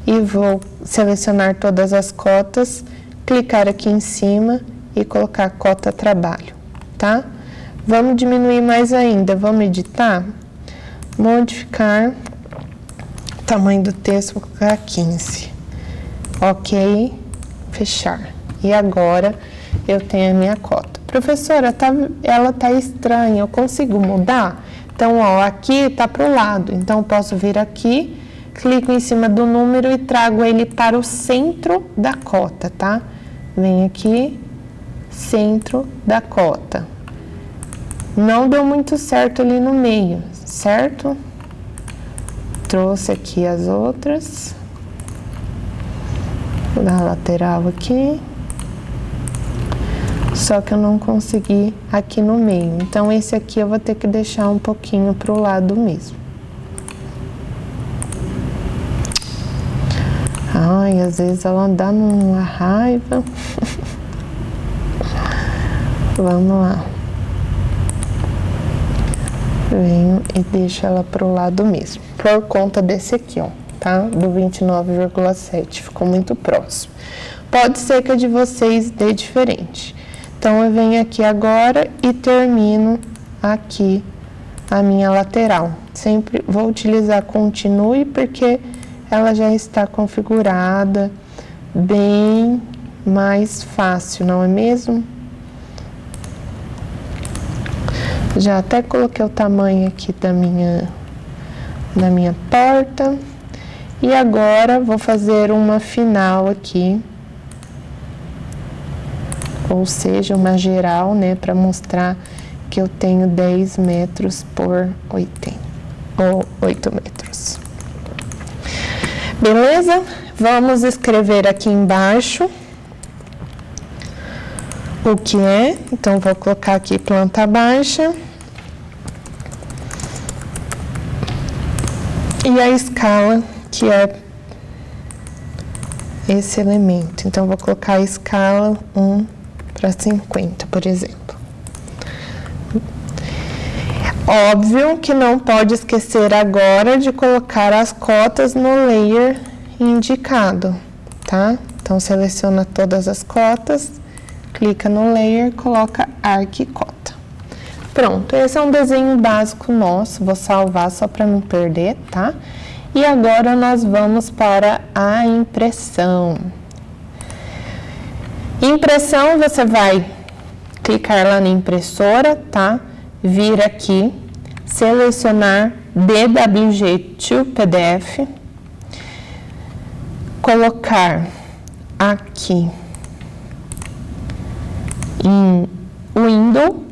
e vou selecionar todas as cotas, clicar aqui em cima e colocar cota trabalho, tá? Vamos diminuir mais ainda, vamos editar, modificar, tamanho do texto, vou colocar 15. Ok, fechar. E agora eu tenho a minha cota. Professora, ela tá estranha, eu consigo mudar? Então, ó, aqui tá pro lado, então eu posso vir aqui, clico em cima do número e trago ele para o centro da cota, tá? Vem aqui, centro da cota. Não deu muito certo ali no meio, certo? Trouxe aqui as outras. Vou dar a lateral aqui. Só que eu não consegui aqui no meio. Então, esse aqui eu vou ter que deixar um pouquinho pro lado mesmo. Ai, às vezes ela dá numa raiva. Vamos lá. Venho e deixo ela pro lado mesmo. Por conta desse aqui, ó, tá? Do 29,7. Ficou muito próximo. Pode ser que a de vocês dê diferente. Então, eu venho aqui agora e termino aqui a minha lateral. Sempre vou utilizar continue, porque ela já está configurada bem mais fácil, não é mesmo? Já até coloquei o tamanho aqui da minha porta. E agora, vou fazer uma final aqui. Ou seja, uma geral, né, para mostrar que eu tenho 10 metros por 80, ou 8 metros. Beleza? Vamos escrever aqui embaixo o que é. Então, vou colocar aqui planta baixa. E a escala, que é esse elemento. Então, vou colocar a escala 1:50, por exemplo. Óbvio que não pode esquecer agora de colocar as cotas no layer indicado, tá? Então, seleciona todas as cotas, clica no layer, coloca Arquicota. Pronto, esse é um desenho básico nosso, vou salvar só para não perder, tá? E agora nós vamos para a impressão. Impressão, você vai clicar lá na impressora, tá? Vir aqui, selecionar DWG to PDF, colocar aqui em Window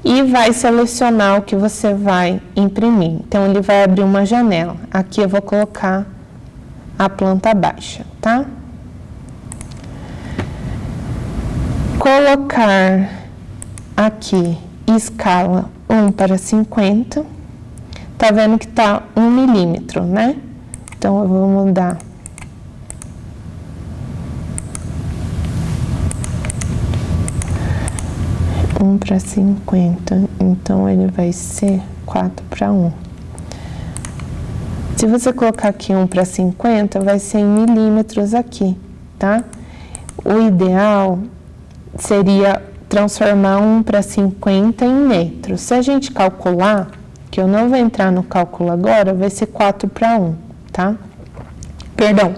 e vai selecionar o que você vai imprimir. Então, ele vai abrir uma janela. Aqui eu vou colocar a planta baixa, tá? Colocar aqui escala 1:50. Tá vendo que tá 1 milímetro, né? Então, eu vou mudar. « 1:50, então ele vai ser 4:1. Se você colocar aqui 1:50, vai ser em milímetros aqui, tá? O ideal seria transformar 1:50 em metros. Se a gente calcular, que eu não vou entrar no cálculo agora, vai ser 4:1, tá? Perdão,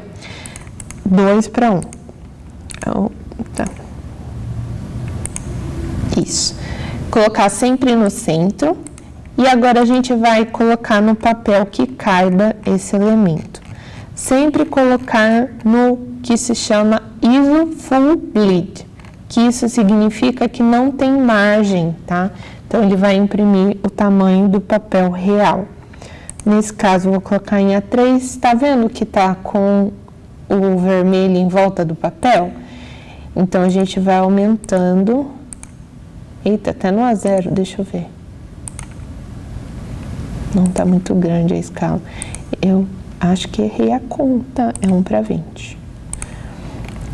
2:1. Tá. Isso. Colocar sempre no centro. E agora a gente vai colocar no papel que caiba esse elemento. Sempre colocar no que se chama ISO Full Bleed, que isso significa que não tem margem, tá? Então, ele vai imprimir o tamanho do papel real. Nesse caso, eu vou colocar em A3. Tá vendo que tá com o vermelho em volta do papel? Então, a gente vai aumentando. Eita, até no A0, deixa eu ver. Não tá muito grande a escala. Eu acho que errei a conta. É 1:20.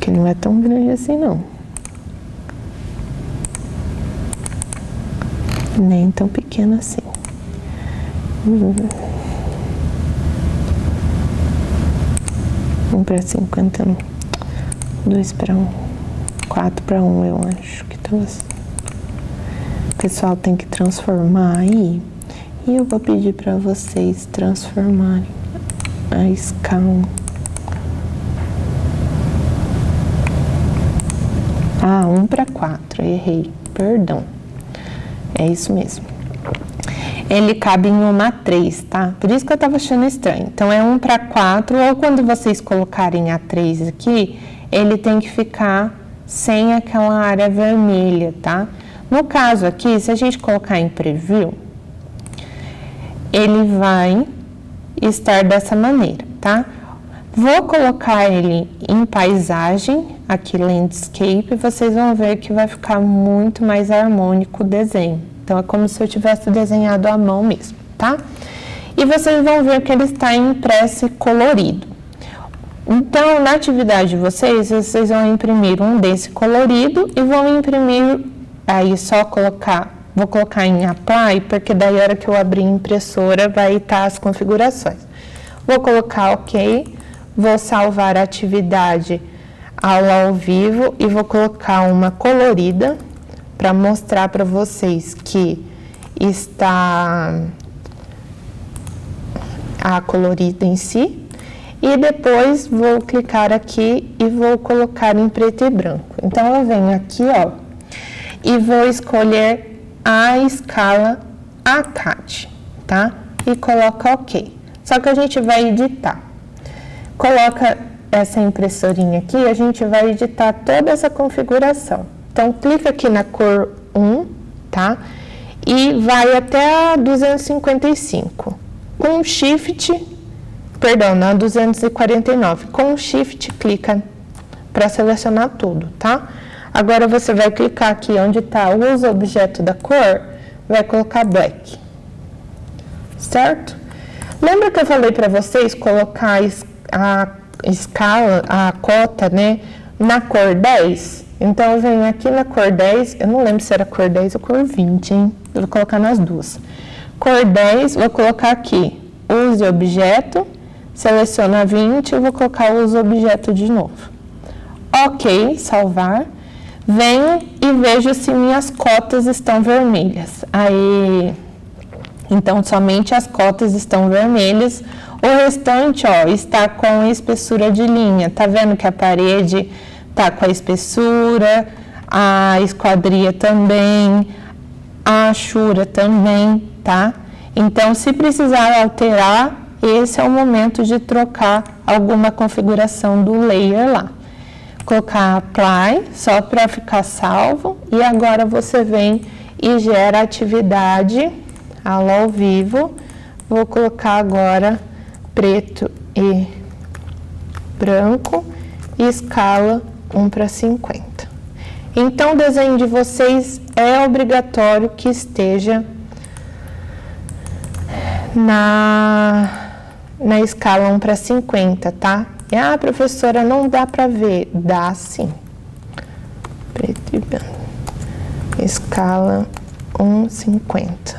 Que não é tão grande assim, não. Nem tão pequeno assim. 1:50. 2:1. 4:1, eu acho que tá assim. O pessoal tem que transformar aí. E eu vou pedir para vocês transformarem a escala. 1:4, errei, perdão. É isso mesmo. Ele cabe em uma A3, tá? Por isso que eu tava achando estranho. Então, é 1:4, ou quando vocês colocarem A3 aqui, ele tem que ficar sem aquela área vermelha, tá? No caso aqui, se a gente colocar em preview, ele vai estar dessa maneira, tá? Vou colocar ele em paisagem, aqui landscape, vocês vão ver que vai ficar muito mais harmônico o desenho. Então, é como se eu tivesse desenhado à mão mesmo, tá? E vocês vão ver que ele está em impresso colorido. Então, na atividade de vocês vão imprimir um desse colorido e vão imprimir, aí vou colocar em Apply, porque daí a hora que eu abrir a impressora vai estar as configurações. Vou colocar OK, vou salvar a atividade aula ao vivo e vou colocar uma colorida para mostrar para vocês que está a colorida em si. E depois vou clicar aqui e vou colocar em preto e branco. Então, eu venho aqui, ó, e vou escolher a escala ACAD, tá? E coloca OK. Só que a gente vai editar. Coloca essa impressorinha aqui, a gente vai editar toda essa configuração. Então, clica aqui na cor 1, tá? E vai até a 255. Com Shift, perdão, na 249. Com Shift, clica para selecionar tudo, tá? Agora, você vai clicar aqui onde está o uso objeto da cor, vai colocar Black, certo? Lembra que eu falei para vocês colocar a escala, a cota, né, na cor 10? Então, eu venho aqui na cor 10, eu não lembro se era cor 10 ou cor 20, hein? Eu vou colocar nas duas. Cor 10, vou colocar aqui, use objeto, seleciona 20, eu vou colocar o uso objeto de novo. OK, salvar. Venho e vejo se minhas cotas estão vermelhas. Aí, então, somente as cotas estão vermelhas. O restante, ó, está com espessura de linha. Tá vendo que a parede tá com a espessura, a esquadria também, a achura também, tá? Então, se precisar alterar, esse é o momento de trocar alguma configuração do layer lá. Colocar Apply, só para ficar salvo. E agora você vem e gera a atividade, aula ao vivo. Vou colocar agora preto e branco e escala 1:50. Então, o desenho de vocês é obrigatório que esteja na escala 1:50, tá? E, professora, não dá para ver. Dá sim. Preto e branco. Escala 1:50.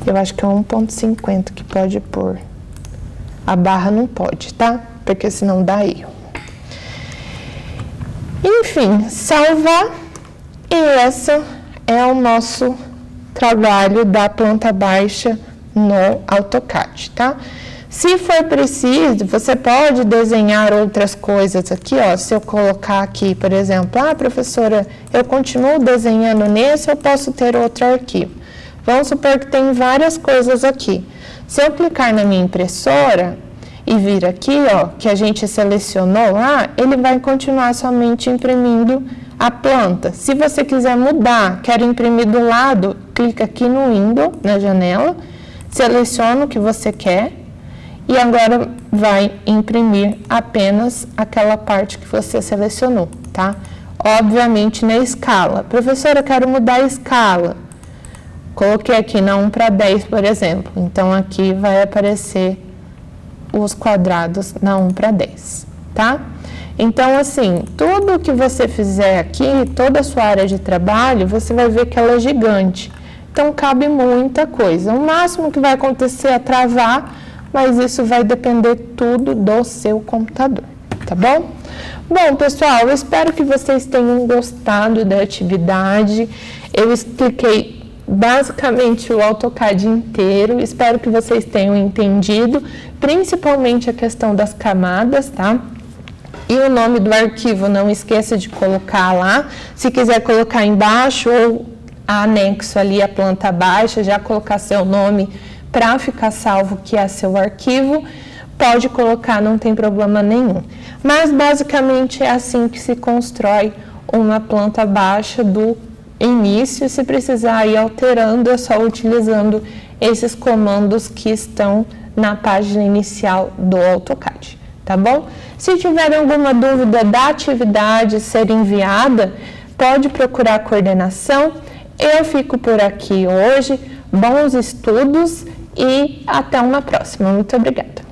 Eu acho que é 1:50 que pode pôr. A barra não pode, tá? Porque senão dá erro. Enfim, salvar. E esse é o nosso trabalho da planta baixa no AutoCAD, tá? Se for preciso, você pode desenhar outras coisas aqui, ó. Se eu colocar aqui, por exemplo, professora, eu continuo desenhando nesse, eu posso ter outro arquivo. Vamos supor que tem várias coisas aqui. Se eu clicar na minha impressora e vir aqui, ó, que a gente selecionou lá, ele vai continuar somente imprimindo a planta. Se você quiser mudar, quero imprimir do lado, clica aqui no Window, na janela, seleciona o que você quer e agora vai imprimir apenas aquela parte que você selecionou, tá? Obviamente na escala. Professora, eu quero mudar a escala. Coloquei aqui na 1:10, por exemplo. Então, aqui vai aparecer os quadrados na 1:10, tá? Então, assim, tudo que você fizer aqui, toda a sua área de trabalho, você vai ver que ela é gigante. Então, cabe muita coisa. O máximo que vai acontecer é travar, mas isso vai depender tudo do seu computador, tá bom? Bom, pessoal, eu espero que vocês tenham gostado da atividade. Eu expliquei basicamente o AutoCAD inteiro, espero que vocês tenham entendido, principalmente a questão das camadas, tá? E o nome do arquivo, não esqueça de colocar lá. Se quiser colocar embaixo ou anexo ali a planta baixa, já colocar seu nome para ficar salvo que é seu arquivo, pode colocar, não tem problema nenhum. Mas basicamente é assim que se constrói uma planta baixa do início. Se precisar ir alterando, é só utilizando esses comandos que estão na página inicial do AutoCAD. Tá bom? Se tiverem alguma dúvida da atividade ser enviada, pode procurar a coordenação. Eu fico por aqui hoje. Bons estudos e até uma próxima. Muito obrigada.